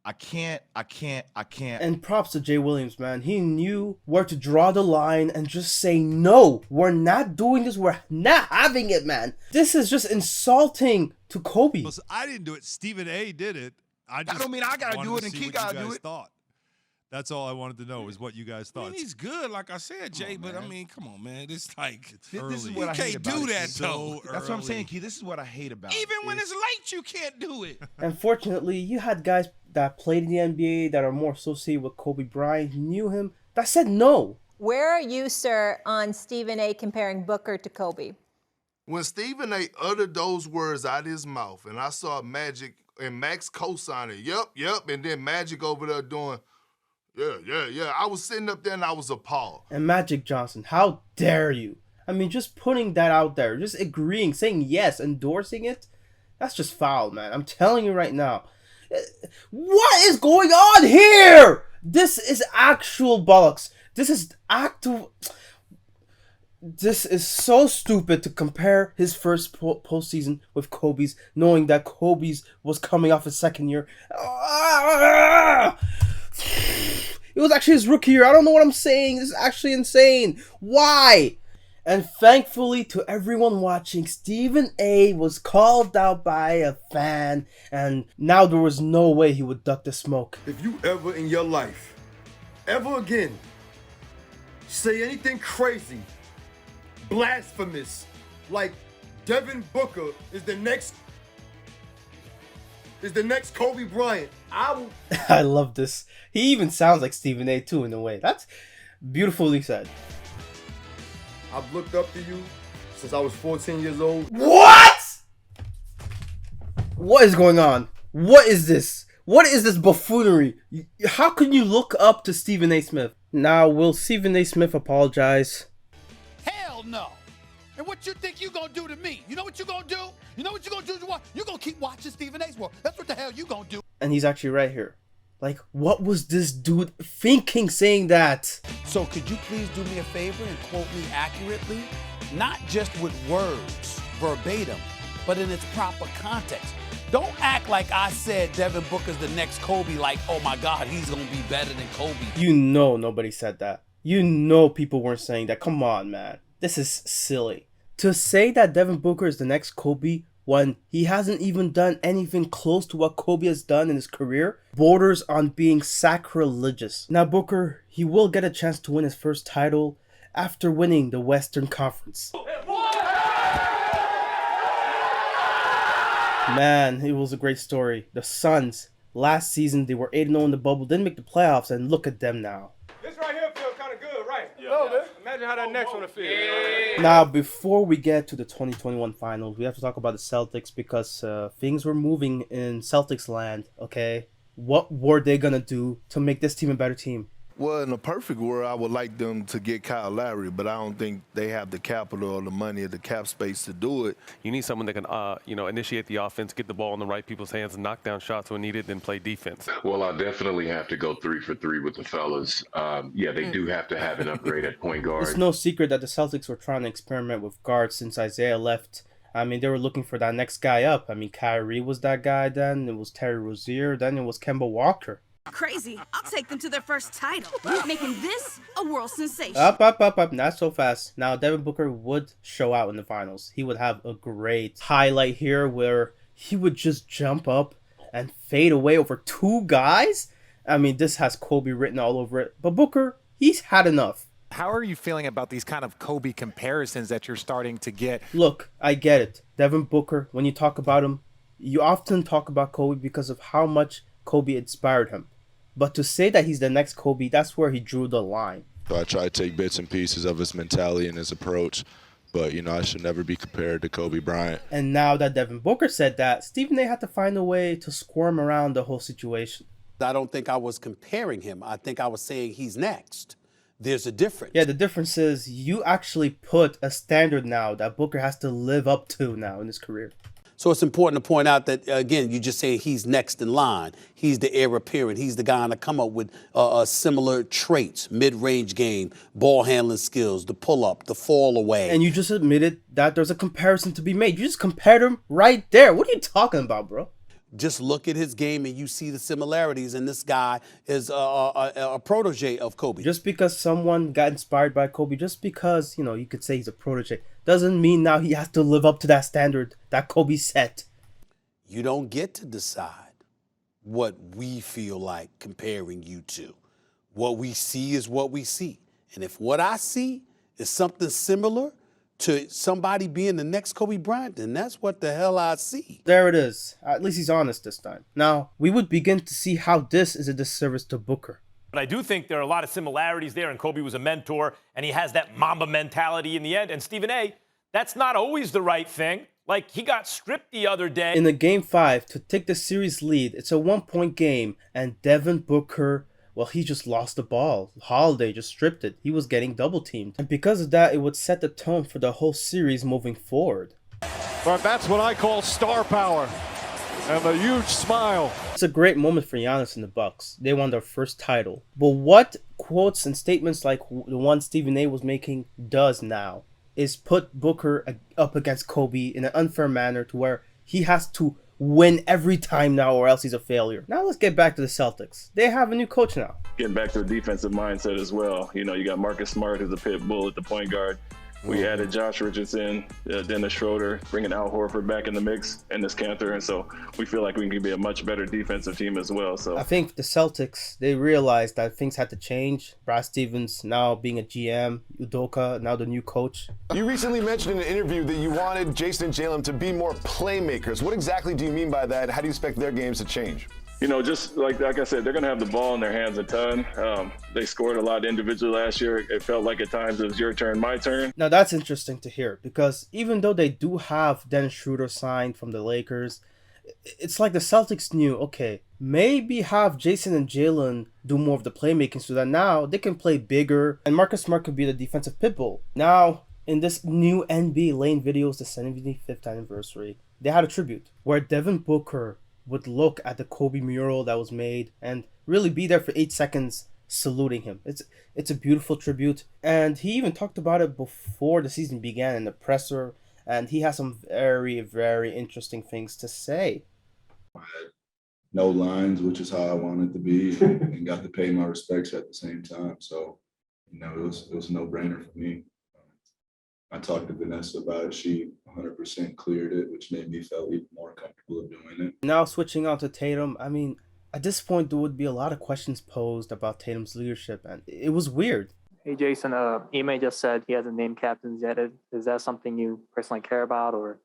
And props to Jay Williams, man. He knew where to draw the line and just say, no, we're not doing this. We're not having it, man. This is just insulting to Kobe. I didn't do it. Stephen A. did it. That don't mean I got to do it and Key got to do it. Thought. That's all I wanted to know is what you guys thought. I mean, he's good, like I said, Jay, but I mean, come on, man. It's like, this is what I hate about it. You can't do that, though. That's what I'm saying, Key. This is what I hate about it. Even when it's late, you can't do it. Unfortunately, you had guys that played in the NBA that are more associated with Kobe Bryant, knew him, that said no. Where are you, sir, on Stephen A. comparing Booker to Kobe? When Stephen A. uttered those words out of his mouth, and I saw Magic and Max co-signing, yep, and then Magic over there doing, yeah. I was sitting up there and I was appalled. And Magic Johnson, how dare you? I mean, just putting that out there, just agreeing, saying yes, endorsing it, that's just foul, man. I'm telling you right now. What is going on here? This is actual bollocks. This is so stupid to compare his first postseason with Kobe's, knowing that Kobe's was coming off his second year. It was actually his rookie year. I don't know what I'm saying. This is actually insane. Why? And thankfully to everyone watching, Stephen A. was called out by a fan, and now there was no way he would duck the smoke. If you ever in your life, ever again, say anything crazy, blasphemous, like Devin Booker is the next Kobe Bryant, I love this. He even sounds like Stephen A. too in a way. That's beautifully said. I've looked up to you since I was 14 years old. What? What is going on? What is this? What is this buffoonery? How can you look up to Stephen A. Smith? Now, will Stephen A. Smith apologize? Hell no. And what you think you gonna do to me? You know what you gonna do? You know what you gonna do? You gonna keep watching Stephen A.'s work. That's what the hell you gonna do. And he's actually right here. Like, what was this dude thinking saying that? So could you please do me a favor and quote me accurately? Not just with words, verbatim, but in its proper context. Don't act like I said Devin Booker's the next Kobe, like, oh my God, he's gonna be better than Kobe. You know nobody said that. You know people weren't saying that. Come on, man. This is silly. To say that Devin Booker is the next Kobe when he hasn't even done anything close to what Kobe has done in his career, borders on being sacrilegious. Now Booker, he will get a chance to win his first title after winning the Western Conference. Man, it was a great story. The Suns, last season, they were 8-0 in the bubble, didn't make the playoffs, and look at them now. This right here feels kind of good, right? Yeah. Imagine how that next one feels. Yeah. Now, before we get to the 2021 finals, we have to talk about the Celtics because things were moving in Celtics land, okay? What were they going to do to make this team a better team? Well, in a perfect world, I would like them to get Kyle Lowry, but I don't think they have the capital or the money or the cap space to do it. You need someone that can, initiate the offense, get the ball in the right people's hands, and knock down shots when needed, then play defense. Well, I definitely have to go 3 for 3 with the fellas. They do have to have an upgrade at point guard. It's no secret that the Celtics were trying to experiment with guards since Isaiah left. I mean, they were looking for that next guy up. I mean, Kyrie was that guy then. It was Terry Rozier. Then it was Kemba Walker. Crazy. I'll take them to their first title, making this a world sensation. Up. Not so fast. Now, Devin Booker would show out in the finals. He would have a great highlight here where he would just jump up and fade away over 2 guys. I mean, this has Kobe written all over it. But Booker, he's had enough. How are you feeling about these kind of Kobe comparisons that you're starting to get? Look, I get it. Devin Booker, when you talk about him, you often talk about Kobe because of how much Kobe inspired him. But to say that he's the next Kobe, that's where he drew the line. So I try to take bits and pieces of his mentality and his approach, but, I should never be compared to Kobe Bryant. And now that Devin Booker said that, Stephen A. had to find a way to squirm around the whole situation. I don't think I was comparing him. I think I was saying he's next. There's a difference. Yeah, the difference is you actually put a standard now that Booker has to live up to now in his career. So it's important to point out that, again, you just say he's next in line. He's the heir apparent. He's the guy to come up with similar traits, mid-range game, ball handling skills, the pull-up, the fall away. And you just admitted that there's a comparison to be made. You just compared him right there. What are you talking about, bro? Just look at his game and you see the similarities, and this guy is a protege of Kobe. Just because someone got inspired by Kobe, just because, you could say he's a protege, doesn't mean now he has to live up to that standard that Kobe set. You don't get to decide what we feel like comparing you to. What we see is what we see. And if what I see is something similar to somebody being the next Kobe Bryant, then that's what the hell I see. There it is. At least he's honest this time. Now, we would begin to see how this is a disservice to Booker. But I do think there are a lot of similarities there, and Kobe was a mentor, and he has that Mamba mentality in the end. And Stephen A., that's not always the right thing. Like, he got stripped the other day. In the Game 5, to take the series lead, it's a 1-point game, and Devin Booker, well, he just lost the ball. Holiday just stripped it. He was getting double-teamed. And because of that, it would set the tone for the whole series moving forward. But that's what I call star power. And a huge smile. It's a great moment for Giannis and the Bucks. They won their first title. But what quotes and statements like the one Stephen A. was making does now is put Booker up against Kobe in an unfair manner to where he has to win every time now or else he's a failure. Now let's get back to the Celtics. They have a new coach now. Getting back to the defensive mindset as well. You got Marcus Smart, who's a pit bull at the point guard. We added Josh Richardson, Dennis Schroeder, bringing Al Horford back in the mix, and this Cantor, and so we feel like we can be a much better defensive team as well. So I think the Celtics, they realized that things had to change. Brad Stevens now being a GM, Udoka now the new coach. You recently mentioned in an interview that you wanted Jayson and Jalen to be more playmakers. What exactly do you mean by that? How do you expect their games to change? Just like I said, they're going to have the ball in their hands a ton. They scored a lot individually last year. It felt like at times it was your turn, my turn. Now that's interesting to hear because even though they do have Dennis Schroeder signed from the Lakers, it's like the Celtics knew, okay, maybe have Jayson and Jalen do more of the playmaking so that now they can play bigger and Marcus Smart could be the defensive pitbull. Now, in this new NBA Lane videos, the 75th anniversary, they had a tribute where Devin Booker would look at the Kobe mural that was made and really be there for 8 seconds saluting him. It's a beautiful tribute, and he even talked about it before the season began in the presser, and he has some very, very interesting things to say. I had no lines, which is how I wanted to be, and got to pay my respects at the same time. So, it was a no-brainer for me. I talked to Vanessa about it. She 100% cleared it, which made me feel even more comfortable of doing it. Now switching on to Tatum, I mean, at this point there would be a lot of questions posed about Tatum's leadership, and it was weird. Hey Jason, Ime just said he hasn't named captains yet. Is that something you personally care about or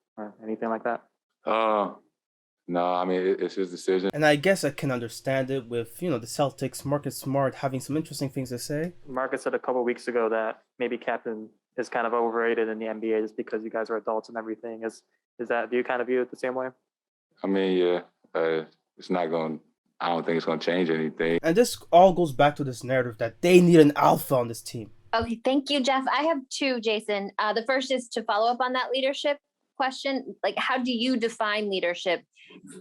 anything like that? No, I mean it's his decision. And I guess I can understand it with, the Celtics, Marcus Smart having some interesting things to say. Marcus said a couple of weeks ago that maybe captain is kind of overrated in the NBA just because you guys are adults and everything. Is that, do you kind of view it the same way? I mean, yeah, it's not going. I don't think it's going to change anything. And this all goes back to this narrative that they need an alpha on this team. Okay, thank you, Jeff. I have two, Jason. The first is to follow up on that leadership question. Like, how do you define leadership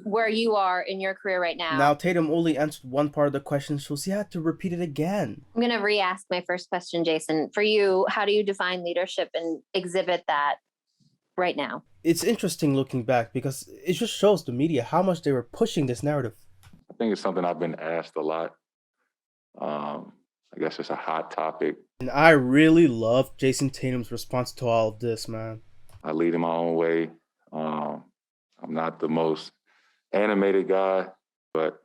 where you are in your career right now? Now, Tatum only answered one part of the question, so he had to repeat it again. I'm going to re-ask my first question, Jason. For you, how do you define leadership and exhibit that right now? It's interesting looking back because it just shows the media how much they were pushing this narrative. I think it's something I've been asked a lot. I guess it's a hot topic. And I really love Jayson Tatum's response to all of this, man. I lead in my own way. I'm not the most animated guy, but,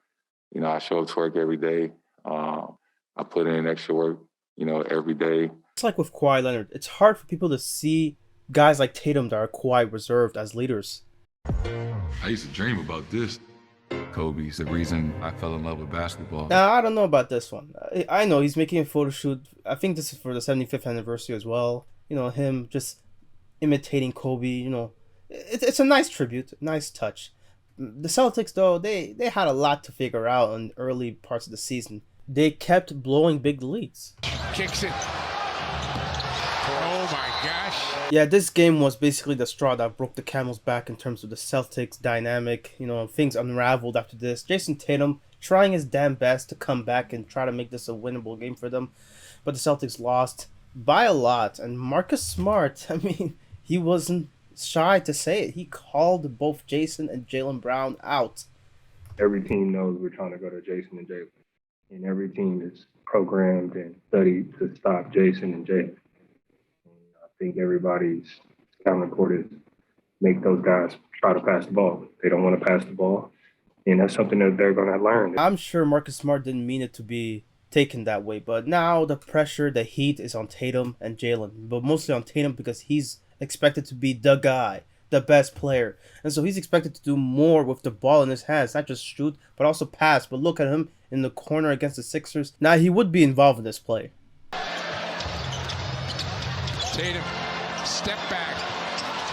I show up to work every day. I put in extra work, every day. It's like with Kawhi Leonard. It's hard for people to see guys like Tatum that are quiet, reserved as leaders. I used to dream about this. Kobe's the reason I fell in love with basketball. Now, I don't know about this one. I know he's making a photo shoot. I think this is for the 75th anniversary as well. Him just imitating Kobe. It's a nice tribute, nice touch. The Celtics, though, they had a lot to figure out in early parts of the season. They kept blowing big leads. Kicks it. Oh my gosh. Yeah, this game was basically the straw that broke the camel's back in terms of the Celtics dynamic. Things unraveled after this. Jayson Tatum trying his damn best to come back and try to make this a winnable game for them. But the Celtics lost by a lot. And Marcus Smart, he wasn't shy to say it. He called both Jayson and Jaylen Brown out. Every team knows we're trying to go to Jayson and Jaylen. And every team is programmed and studied to stop Jayson and Jaylen. I think everybody's counter court is make those guys try to pass the ball. They don't want to pass the ball. And that's something that they're going to learn. I'm sure Marcus Smart didn't mean it to be taken that way. But now the pressure, the heat is on Tatum and Jaylen. But mostly on Tatum because he's expected to be the guy, the best player. And so he's expected to do more with the ball in his hands. Not just shoot, but also pass. But look at him in the corner against the Sixers. Now he would be involved in this play. Tatum, step back.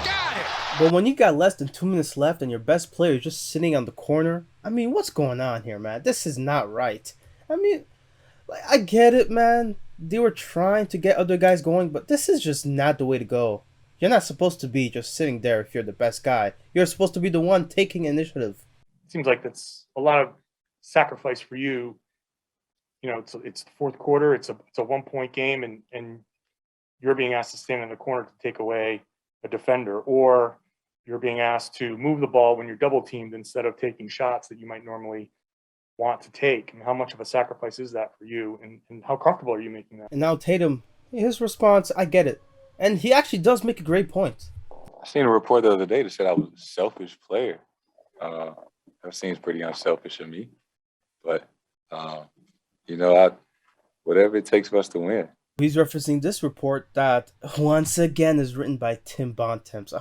Got it! But when you got less than 2 minutes left and your best player is just sitting on the corner, what's going on here, man? This is not right. I get it, man. They were trying to get other guys going, but this is just not the way to go. You're not supposed to be just sitting there if you're the best guy. You're supposed to be the one taking initiative. It seems like that's a lot of sacrifice for you. It's the fourth quarter. It's a 1-point game, and you're being asked to stand in the corner to take away a defender, or you're being asked to move the ball when you're double teamed instead of taking shots that you might normally want to take. And how much of a sacrifice is that for you, and how comfortable are you making that? And now Tatum, his response, I get it. And he actually does make a great point. I seen a report the other day that said I was a selfish player. That seems pretty unselfish to me. But, whatever it takes for us to win. He's referencing this report that, once again, is written by Tim Bontemps.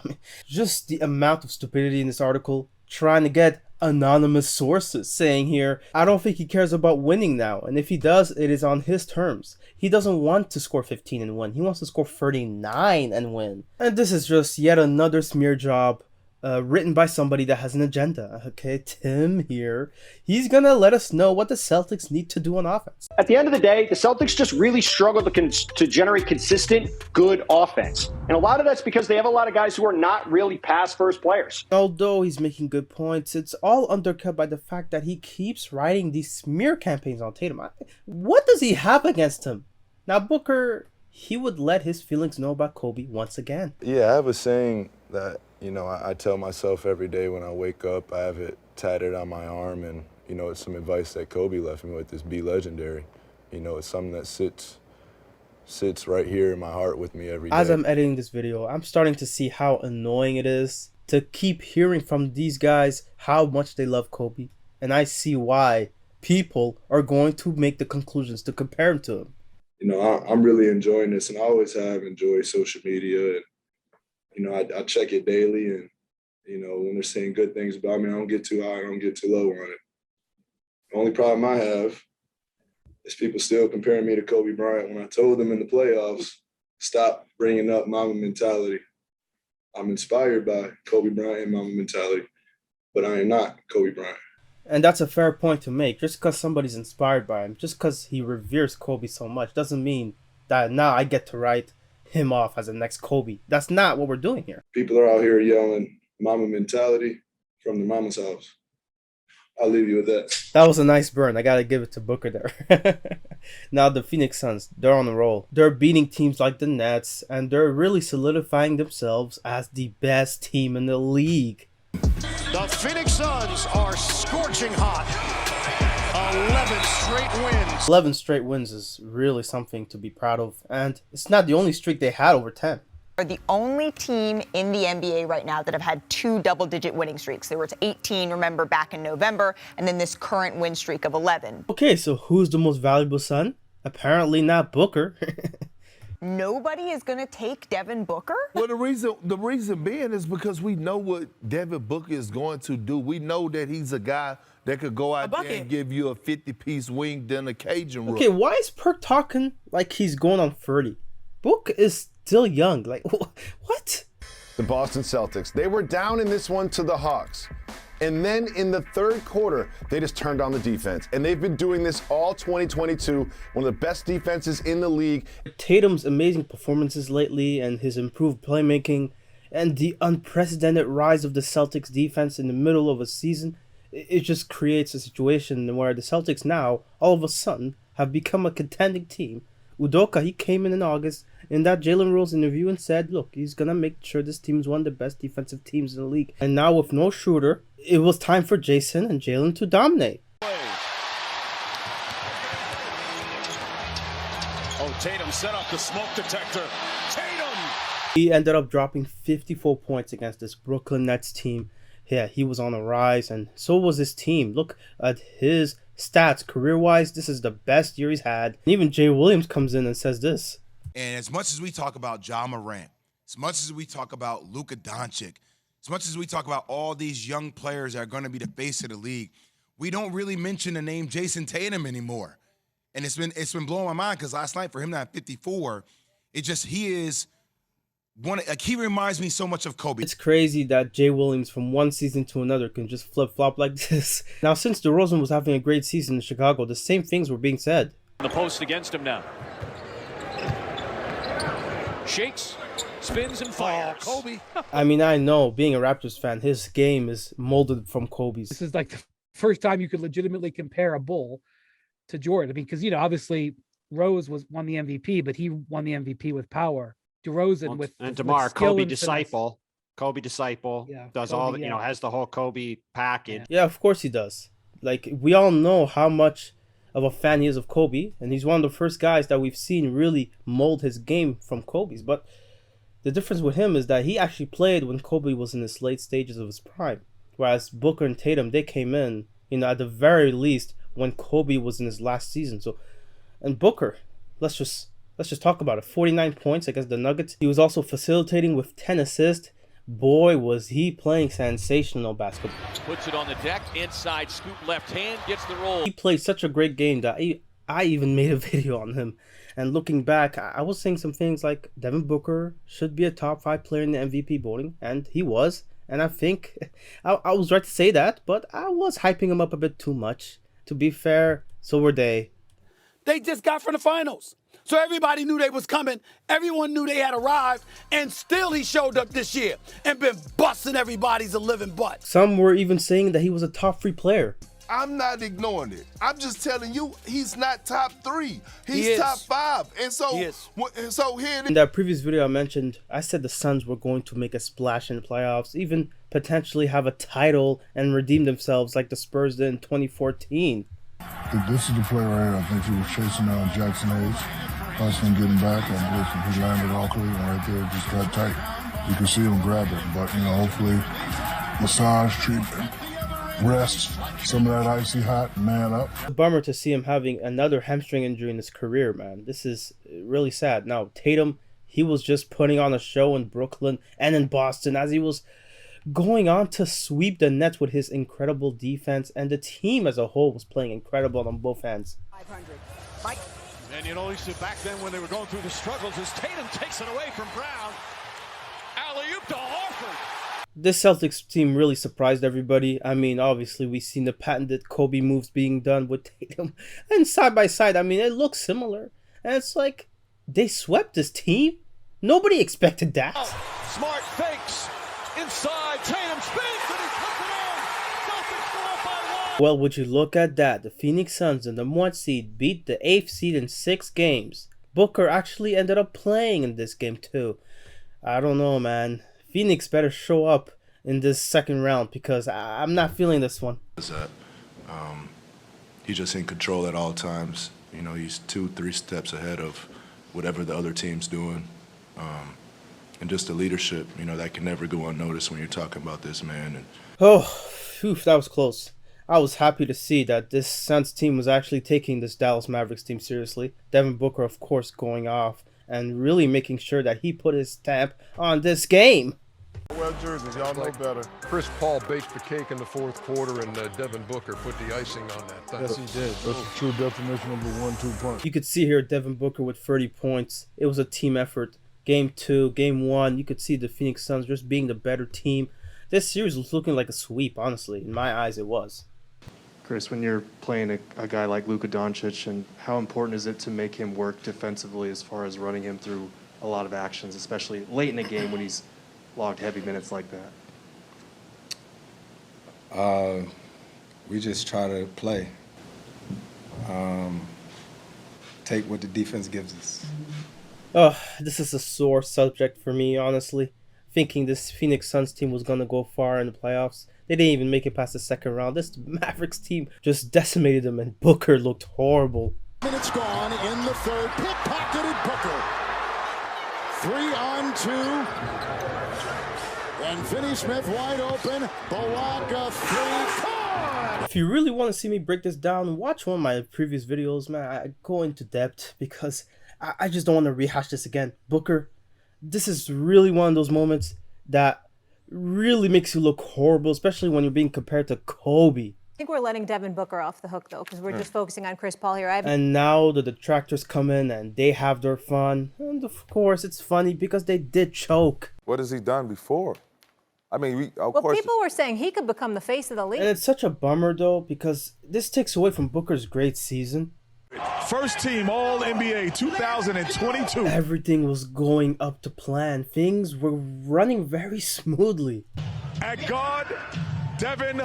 Just the amount of stupidity in this article, trying to get anonymous sources saying here, I don't think he cares about winning now. And if he does, it is on his terms. He doesn't want to score 15 and win. He wants to score 39 and win. And this is just yet another smear job written by somebody that has an agenda. Okay, Tim here. He's gonna let us know what the Celtics need to do on offense. At the end of the day, the Celtics just really struggle to generate consistent, good offense. And a lot of that's because they have a lot of guys who are not really pass-first players. Although he's making good points, it's all undercut by the fact that he keeps writing these smear campaigns on Tatum. What does he have against him? Now, Booker, he would let his feelings know about Kobe once again. Yeah, I have a saying that, I tell myself every day when I wake up. I have it tatted on my arm, and, it's some advice that Kobe left me with, is be legendary. It's something that sits sits right here in my heart with me every day. As I'm editing this video, I'm starting to see how annoying it is to keep hearing from these guys how much they love Kobe. And I see why people are going to make the conclusions to compare him to him. You know, I'm really enjoying this, and I always have enjoyed social media. And, you know, I check it daily, and, you know, when they're saying good things about me, I don't get too high, I don't get too low on it. The only problem I have is people still comparing me to Kobe Bryant when I told them in the playoffs, stop bringing up Mamba mentality. I'm inspired by Kobe Bryant and Mamba mentality, but I am not Kobe Bryant. And that's a fair point to make. Just because somebody's inspired by him, just because he reveres Kobe so much, doesn't mean that now I get to write him off as the next Kobe. That's not what we're doing here. People are out here yelling Mamba mentality from the mama's house. I'll leave you with that. That was a nice burn. I gotta give it to Booker there. Now the Phoenix Suns, they're on a roll. They're beating teams like the Nets, and they're really solidifying themselves as the best team in the league. The Phoenix Suns are scorching hot. 11 straight wins. 11 straight wins is really something to be proud of, and it's not the only streak they had over 10. Are the only team in the NBA right now that have had 2 double-digit winning streaks. There was 18, remember, back in November, and then this current win streak of 11. Okay, so who's the most valuable Sun? Apparently not Booker. Nobody is going to take Devin Booker? Well, the reason being is because we know what Devin Booker is going to do. We know that he's a guy that could go out there and give you a 50-piece wing dinner Cajun roll. Okay, why is Perk talking like he's going on 30? Book is still young. Like, what? The Boston Celtics, they were down in this one to the Hawks. And then in the third quarter, they just turned on the defense. And they've been doing this all 2022, one of the best defenses in the league. Tatum's amazing performances lately and his improved playmaking and the unprecedented rise of the Celtics defense in the middle of a season, it just creates a situation where the Celtics now, all of a sudden, have become a contending team. Udoka, he came in August in that Jalen Rose interview and said, look, he's going to make sure this team is one of the best defensive teams in the league. And now with no shooter, it was time for Jayson and Jalen to dominate. Oh, Tatum set up the smoke detector. Tatum! He ended up dropping 54 points against this Brooklyn Nets team. Yeah, he was on a rise, and so was his team. Look at his stats career-wise. This is the best year he's had. And even Jay Williams comes in and says this. And as much as we talk about Ja Morant, as much as we talk about Luka Doncic, as much as we talk about all these young players that are going to be the face of the league, we don't really mention the name Jayson Tatum anymore. And it's been blowing my mind because last night for him to have 54, he is one. Like, he reminds me so much of Kobe. It's crazy that Jay Williams from one season to another can just flip-flop like this. Now, since DeRozan was having a great season in Chicago, the same things were being said. The post against him now. Shakes, spins, and fires. Oh, Kobe. I mean, I know, being a Raptors fan, his game is molded from Kobe's. This is like the first time you could legitimately compare a Bull to Jordan. I mean, because, obviously Rose won the MVP, but he won the MVP with power. DeRozan with DeMar, Kobe disciple. Yeah, does Kobe, all, has the whole Kobe package. Yeah, of course he does. Like, we all know how much of a fan he is of Kobe, and he's one of the first guys that we've seen really mold his game from Kobe's. But the difference with him is that he actually played when Kobe was in his late stages of his prime, whereas Booker and Tatum, they came in, at the very least when Kobe was in his last season. So, and Booker, let's just talk about it. 49 points against the Nuggets. He was also facilitating with 10 assists. Boy, was he playing sensational basketball. Puts it on the deck, inside scoop left hand, gets the roll. He played such a great game that I even made a video on him. And looking back, I was saying some things like Devin Booker should be a top 5 player in the MVP voting, and he was. And I think I was right to say that, but I was hyping him up a bit too much. To be fair, so were they. They just got from the finals. So everybody knew they was coming. Everyone knew they had arrived. And still he showed up this year and been busting everybody's a living butt. Some were even saying that he was a top 3 player. I'm not ignoring it. I'm just telling you, he's not top 3. He's top 5. And so here it is. In that previous video I mentioned, I said the Suns were going to make a splash in the playoffs, even potentially have a title and redeem themselves like the Spurs did in 2014. This is the play right here. I think he was chasing down Jackson Hayes. us him getting back, and listen, he landed all three, and right there just got tight. You can see him grab it, but hopefully massage, treatment, rest, some of that icy hot, man up. It's a bummer to see him having another hamstring injury in his career, man. This is really sad. Now, Tatum, he was just putting on a show in Brooklyn and in Boston as he was going on to sweep the Nets with his incredible defense, and the team as a whole was playing incredible on both ends. 500. Mike. And you know, back then when they were going through the struggles, as Tatum takes it away from Brown. Alley-oop to Horford. This Celtics team really surprised everybody. I mean, obviously, we've seen the patented Kobe moves being done with Tatum. And side by side, I mean, it looks similar. And it's like, they swept this team? Nobody expected that. Smart fakes. Inside, Tatum spins, and he puts it in. Celtics go up by 1. Well, would you look at that? The Phoenix Suns, the number 1 seed, beat the 8th seed in 6 games. Booker actually ended up playing in this game too. I don't know, man. Phoenix better show up in this second round because I'm not feeling this one. He's just in control at all times. You know, he's 2-3 steps ahead of whatever the other team's doing. And just the leadership, you know, that can never go unnoticed when you're talking about this man. And oh, phew, that was close. I was happy to see that this Suns team was actually taking this Dallas Mavericks team seriously. Devin Booker, of course, going off and really making sure that he put his stamp on this game. Well, jerseys, y'all know better. Chris Paul baked the cake in the fourth quarter, and Devin Booker put the icing on that thing. Yes, he did. That's the true definition of the 1-2 punch. You could see here Devin Booker with 30 points. It was a team effort. Game 2, Game 1, you could see the Phoenix Suns just being the better team. This series was looking like a sweep, honestly. In my eyes, it was. Chris, when you're playing a guy like Luka Doncic, and how important is it to make him work defensively as far as running him through a lot of actions, especially late in the game when he's logged heavy minutes like that? We just try to play. Take what the defense gives us. Oh, this is a sore subject for me, honestly. Thinking this Phoenix Suns team was going to go far in the playoffs. They didn't even make it past the second round. This Mavericks team just decimated them, and Booker looked horrible. Minutes gone in the third. Pick-pocketed Booker. 3-on-2. And Finney Smith wide open. Bawaka 3. If you really want to see me break this down, watch one of my previous videos, man. I go into depth because I just don't want to rehash this again. Booker, this is really one of those moments that really makes you look horrible, especially when you're being compared to Kobe. I think we're letting Devin Booker off the hook, though, because we're just focusing on Chris Paul here. And now the detractors come in and they have their fun. And of course, it's funny because they did choke. What has he done before? I mean, of well, course. People were saying he could become the face of the league. And it's such a bummer, though, because this takes away from Booker's great season. First team All-NBA 2022. Everything was going up to plan. Things were running very smoothly. At guard, Devin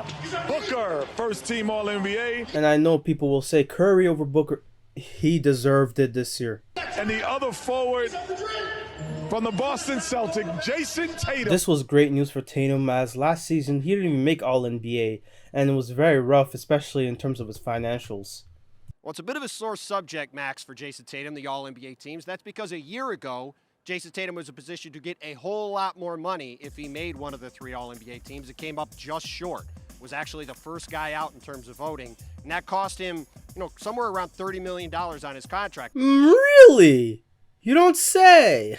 Booker, first team All-NBA. And I know people will say Curry over Booker. He deserved it this year. And the other forward from the Boston Celtics, Jayson Tatum. This was great news for Tatum, as last season he didn't even make All-NBA. And it was very rough, especially in terms of his financials. Well, it's a bit of a sore subject, Max, for Jayson Tatum, the All-NBA teams. That's because a year ago, Jayson Tatum was in a position to get a whole lot more money if he made one of the 3 All-NBA teams. It came up just short. Was actually the first guy out in terms of voting. And that cost him, somewhere around $30 million on his contract. Really? You don't say.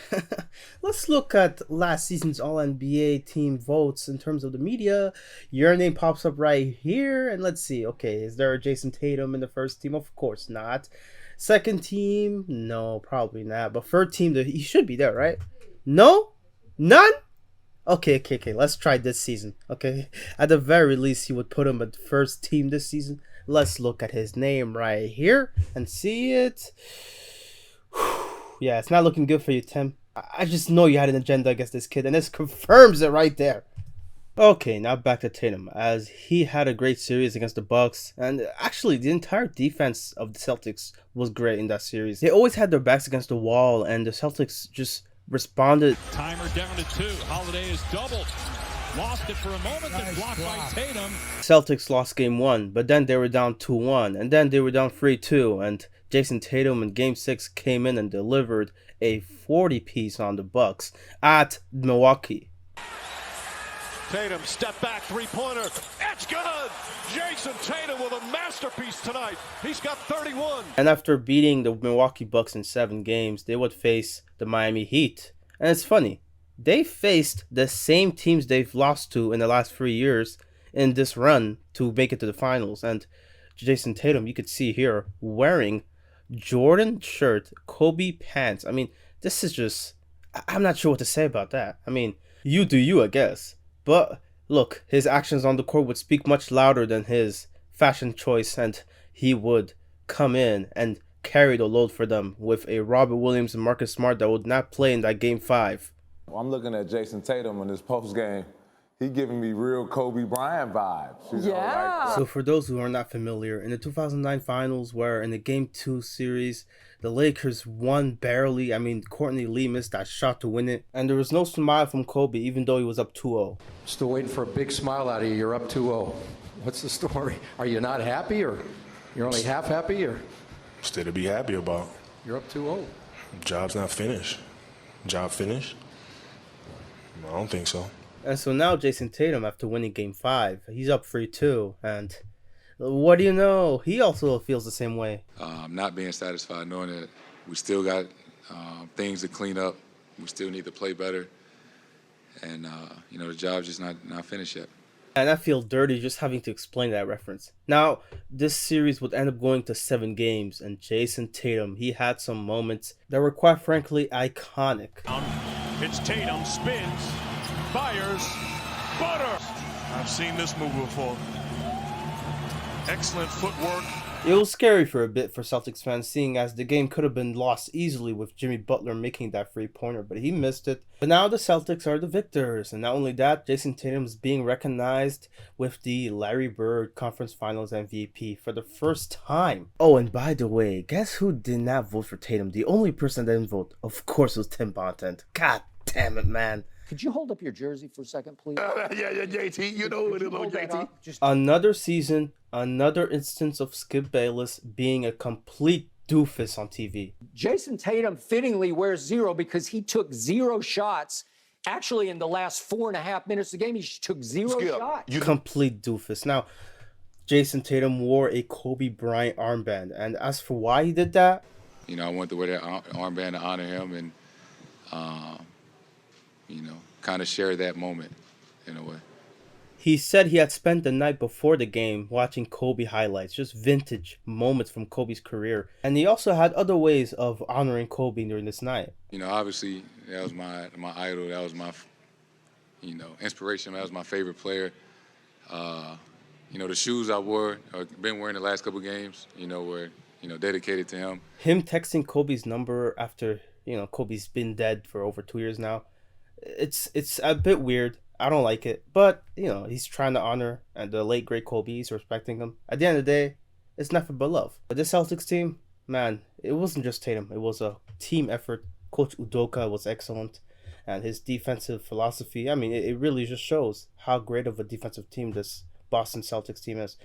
Let's look at last season's All-NBA team votes in terms of the media. Your name pops up right here. And let's see. Okay, is there a Jayson Tatum in the first team? Of course not. Second team? No, probably not. But third team, he should be there, right? No? None? Okay. Let's try this season. Okay. At the very least, he would put him at the first team this season. Let's look at his name right here and see it. Yeah, it's not looking good for you, Tim. I just know you had an agenda against this kid, and this confirms it right there. Okay, now back to Tatum, as he had a great series against the Bucks, and actually the entire defense of the Celtics was great in that series. They always had their backs against the wall, and the Celtics just responded. Timer down to 2. Holiday is doubled. Lost it for a moment, then blocked by Tatum. Celtics lost game 1, but then they were down 2-1, and then they were down 3-2, and Jayson Tatum in Game 6 came in and delivered a 40-piece on the Bucks at Milwaukee. Tatum, step back, three-pointer. It's good! Jayson Tatum with a masterpiece tonight. He's got 31. And after beating the Milwaukee Bucks in 7 games, they would face the Miami Heat. And it's funny, they faced the same teams they've lost to in the last 3 years in this run to make it to the finals. And Jayson Tatum, you could see here, wearing Jordan shirt, Kobe pants. I mean, this is just, I'm not sure what to say about that. I mean, you do you, I guess. But look, his actions on the court would speak much louder than his fashion choice, and he would come in and carry the load for them with a Robert Williams and Marcus Smart that would not play in that Game 5. Well, I'm looking at Jayson Tatum in this post game. He giving me real Kobe Bryant vibes. So for those who are not familiar, in the 2009 finals, where in the Game 2 series, the Lakers won barely. I mean, Courtney Lee missed that shot to win it. And there was no smile from Kobe, even though he was up 2-0. Still waiting for a big smile out of you. You're up 2-0. What's the story? Are you not happy, or you're only half happy, or? Still to be happy about. You're up 2-0. Job's not finished. Job finished? I don't think so. And so now Jayson Tatum, after winning Game 5, he's up 3-2. And what do you know? He also feels the same way. Not being satisfied, knowing that we still got things to clean up. We still need to play better. And, the job's just not finished yet. And I feel dirty just having to explain that reference. Now, this series would end up going to 7 games. And Jayson Tatum, he had some moments that were quite frankly iconic. It's Tatum, spins, fires, butter. I've seen this move before. Excellent footwork. It was scary for a bit for Celtics fans, seeing as the game could have been lost easily with Jimmy Butler making that three-pointer, but he missed it. But now the Celtics are the victors, and not only that, Jayson Tatum is being recognized with the Larry Bird Conference Finals MVP for the first time. Oh, and by the way, guess who did not vote for Tatum? The only person that didn't vote, of course, was Tim Bontemps. God damn it, man. Could you hold up your jersey for a second, please? Yeah, JT. You know who it is, little JT. Another season, another instance of Skip Bayless being a complete doofus on TV. Jayson Tatum fittingly wears 0 because he took 0 shots. Actually, in the last 4.5 minutes of the game, he took 0 shots. Complete doofus. Now, Jayson Tatum wore a Kobe Bryant armband, and as for why he did that, I wanted to wear that armband to honor him and, kind of share that moment in a way. He said he had spent the night before the game watching Kobe highlights, just vintage moments from Kobe's career. And he also had other ways of honoring Kobe during this night. Obviously, that was my idol. That was my, inspiration. That was my favorite player. The shoes I wore, or been wearing the last couple games, were, dedicated to him. Him texting Kobe's number after, Kobe's been dead for over 2 years now. It's a bit weird. I don't like it. But, he's trying to honor the late, great Kobe. He's respecting him. At the end of the day, it's nothing but love. But this Celtics team, man, it wasn't just Tatum. It was a team effort. Coach Udoka was excellent. And his defensive philosophy, I mean, it really just shows how great of a defensive team this Boston Celtics team is.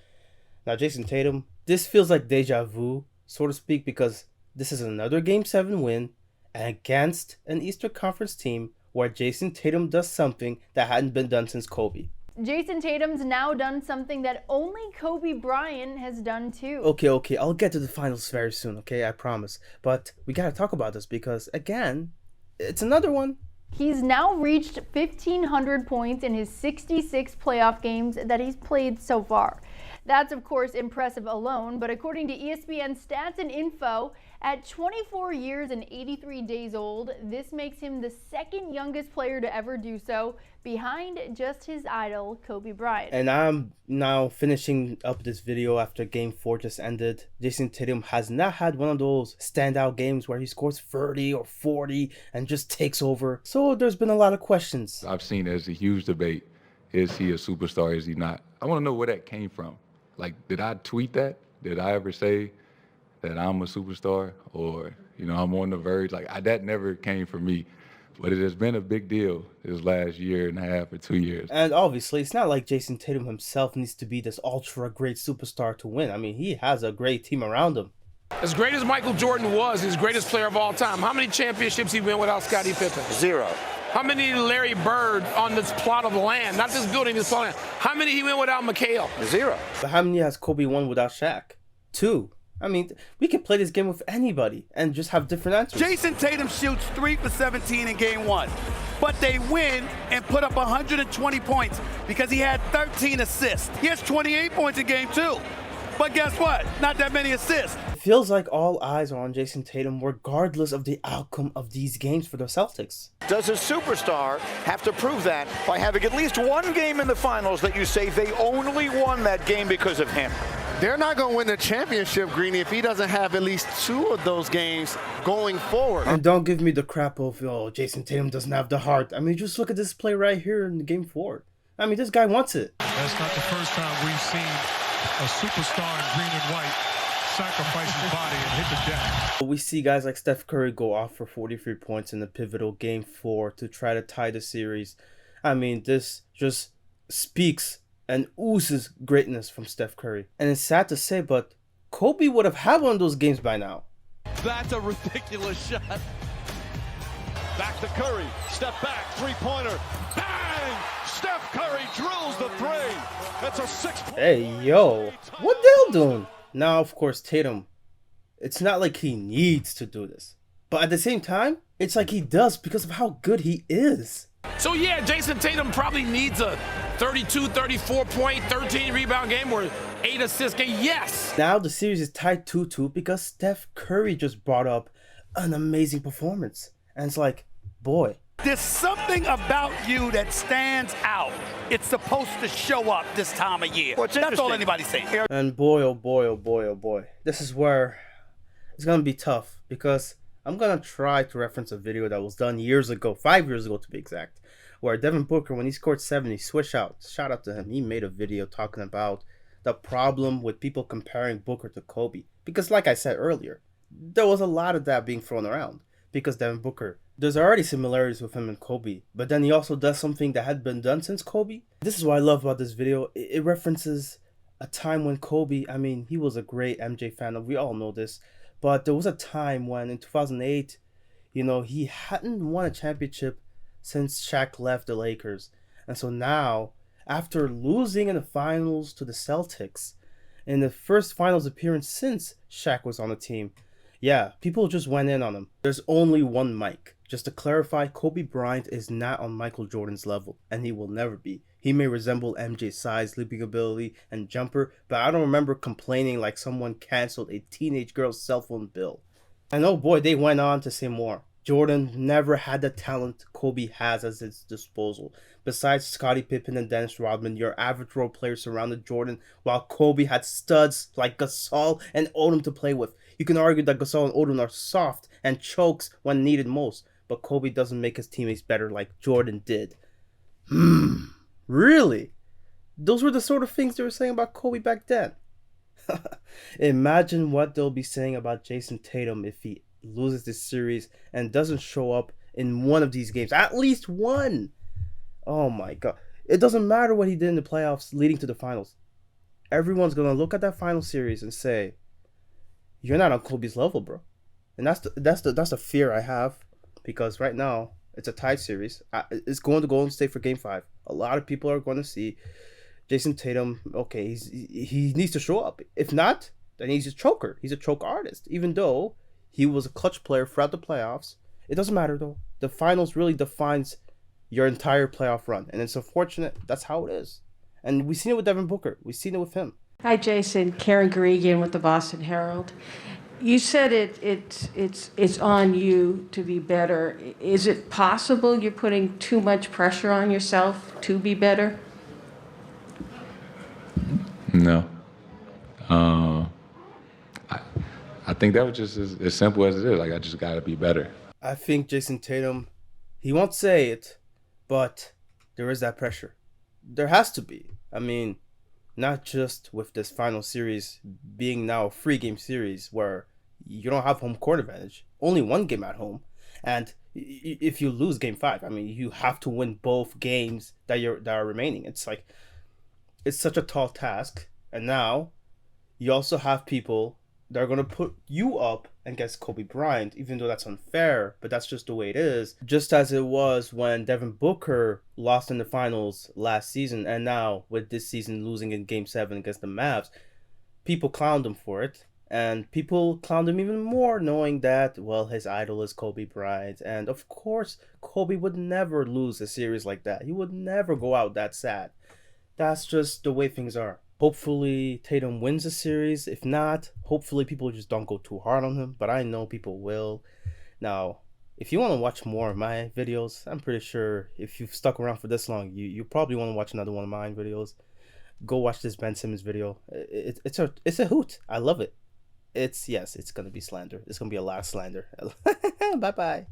Now, Jayson Tatum, this feels like deja vu, so to speak, because this is another Game 7 win against an Eastern Conference team where Jayson Tatum does something that hadn't been done since Kobe. Jayson Tatum's now done something that only Kobe Bryant has done too. Okay, I'll get to the finals very soon, okay? I promise. But we gotta talk about this because, again, it's another one. He's now reached 1,500 points in his 66 playoff games that he's played so far. That's, of course, impressive alone, but according to ESPN Stats and Info, at 24 years and 83 days old, this makes him the second youngest player to ever do so, behind just his idol, Kobe Bryant. And I'm now finishing up this video after Game 4 just ended. Jayson Tatum has not had one of those standout games where he scores 30 or 40 and just takes over. So there's been a lot of questions. I've seen it as a huge debate. Is he a superstar? Is he not? I want to know where that came from. Like, did I tweet that? Did I ever say that I'm a superstar or, I'm on the verge? That never came from me. But it has been a big deal this last year and a half or 2 years. And obviously, it's not like Jayson Tatum himself needs to be this ultra great superstar to win. I mean, he has a great team around him. As great as Michael Jordan was, he's the greatest player of all time. How many championships he win without Scottie Pippen? 0. How many did Larry Bird on this plot of land, not this building, this plot of land? How many he win without McHale? 0. But how many has Kobe won without Shaq? 2. I mean, we could play this game with anybody and just have different answers. Jayson Tatum shoots 3 for 17 in game 1. But they win and put up 120 points because he had 13 assists. He has 28 points in game 2. But guess what? Not that many assists. It feels like all eyes are on Jayson Tatum regardless of the outcome of these games for the Celtics. Does a superstar have to prove that by having at least one game in the finals that you say they only won that game because of him? They're not going to win the championship, Greeny, if he doesn't have at least 2 of those games going forward. And don't give me the crap of, oh, Jayson Tatum doesn't have the heart. I mean, just look at this play right here in game 4. I mean, this guy wants it. That's not the first time we've seen a superstar in green and white sacrifice his body and hit the deck. We see guys like Steph Curry go off for 43 points in the pivotal game 4 to try to tie the series. I mean, this just speaks and oozes greatness from Steph Curry. And it's sad to say, but Kobe would have had one of those games by now. That's a ridiculous shot. Back to Curry. Step back. Three-pointer. Bang! Steph Curry drills the 3. That's a 6-point. Hey, yo. What the hell doing? Now, of course, Tatum. It's not like he needs to do this. But at the same time, it's like he does because of how good he is. So yeah, Jayson Tatum probably needs a 32, 34 point, 13 rebound game or 8 assist game. Yes. Now the series is tied 2-2 because Steph Curry just brought up an amazing performance. And it's like, boy. There's something about you that stands out. It's supposed to show up this time of year. That's all anybody's saying. And boy, oh boy, oh boy, oh boy. This is where it's going to be tough because I'm going to try to reference a video that was done years ago, 5 years ago to be exact, where Devin Booker, when he scored 70, switch out. Shout out to him. He made a video talking about the problem with people comparing Booker to Kobe. Because like I said earlier, there was a lot of that being thrown around. Because Devin Booker, there's already similarities with him and Kobe. But then he also does something that had been done since Kobe. This is what I love about this video. It references a time when Kobe, I mean, he was a great MJ fan. We all know this. But there was a time when in 2008, you know, he hadn't won a championship since Shaq left the Lakers. And so now, after losing in the finals to the Celtics, in the first finals appearance since Shaq was on the team, yeah, people just went in on him. There's only one mic. Just to clarify, Kobe Bryant is not on Michael Jordan's level, and he will never be. He may resemble MJ's size, leaping ability, and jumper, but I don't remember complaining like someone canceled a teenage girl's cell phone bill. And oh boy, they went on to say more. Jordan never had the talent Kobe has at his disposal. Besides Scottie Pippen and Dennis Rodman, your average role player surrounded Jordan, while Kobe had studs like Gasol and Odom to play with. You can argue that Gasol and Odom are soft and chokes when needed most, but Kobe doesn't make his teammates better like Jordan did. Really? Those were the sort of things they were saying about Kobe back then. Imagine what they'll be saying about Jayson Tatum if he loses this series and doesn't show up in one of these games. At least one! Oh my god. It doesn't matter what he did in the playoffs leading to the finals. Everyone's gonna look at that final series and say, you're not on Kobe's level, bro. And that's the fear I have, because right now it's a tied series. It's going to Golden State for Game 5. A lot of people are going to see Jayson Tatum. Okay, he needs to show up. If not, then he's a choker. He's a choke artist. Even though he was a clutch player throughout the playoffs, it doesn't matter though. The finals really defines your entire playoff run, and it's unfortunate. That's how it is. And we've seen it with Devin Booker. We've seen it with him. Hi, Jason. Karen Garrigan with the Boston Herald. You said it's on you to be better. Is it possible you're putting too much pressure on yourself to be better? No. I think that was just as simple as it is. Like, I just got to be better. I think Jayson Tatum, he won't say it, but there is that pressure. There has to be. I mean, not just with this final series being now a 3-game series where you don't have home court advantage, only 1 game at home. And if you lose Game 5, I mean, you have to win both games that are remaining. It's like, it's such a tall task. And now you also have people they're gonna put you up against Kobe Bryant, even though that's unfair, but that's just the way it is. Just as it was when Devin Booker lost in the finals last season, and now with this season losing in Game 7 against the Mavs, people clowned him for it. And people clowned him even more, knowing that, well, his idol is Kobe Bryant. And of course, Kobe would never lose a series like that. He would never go out that sad. That's just the way things are. Hopefully, Tatum wins the series. If not, hopefully people just don't go too hard on him. But I know people will. Now, if you want to watch more of my videos, I'm pretty sure if you've stuck around for this long, you probably want to watch another one of mine videos. Go watch this Ben Simmons video. It's a hoot. I love it. It's gonna be slander. It's gonna be a lot of slander. Bye bye.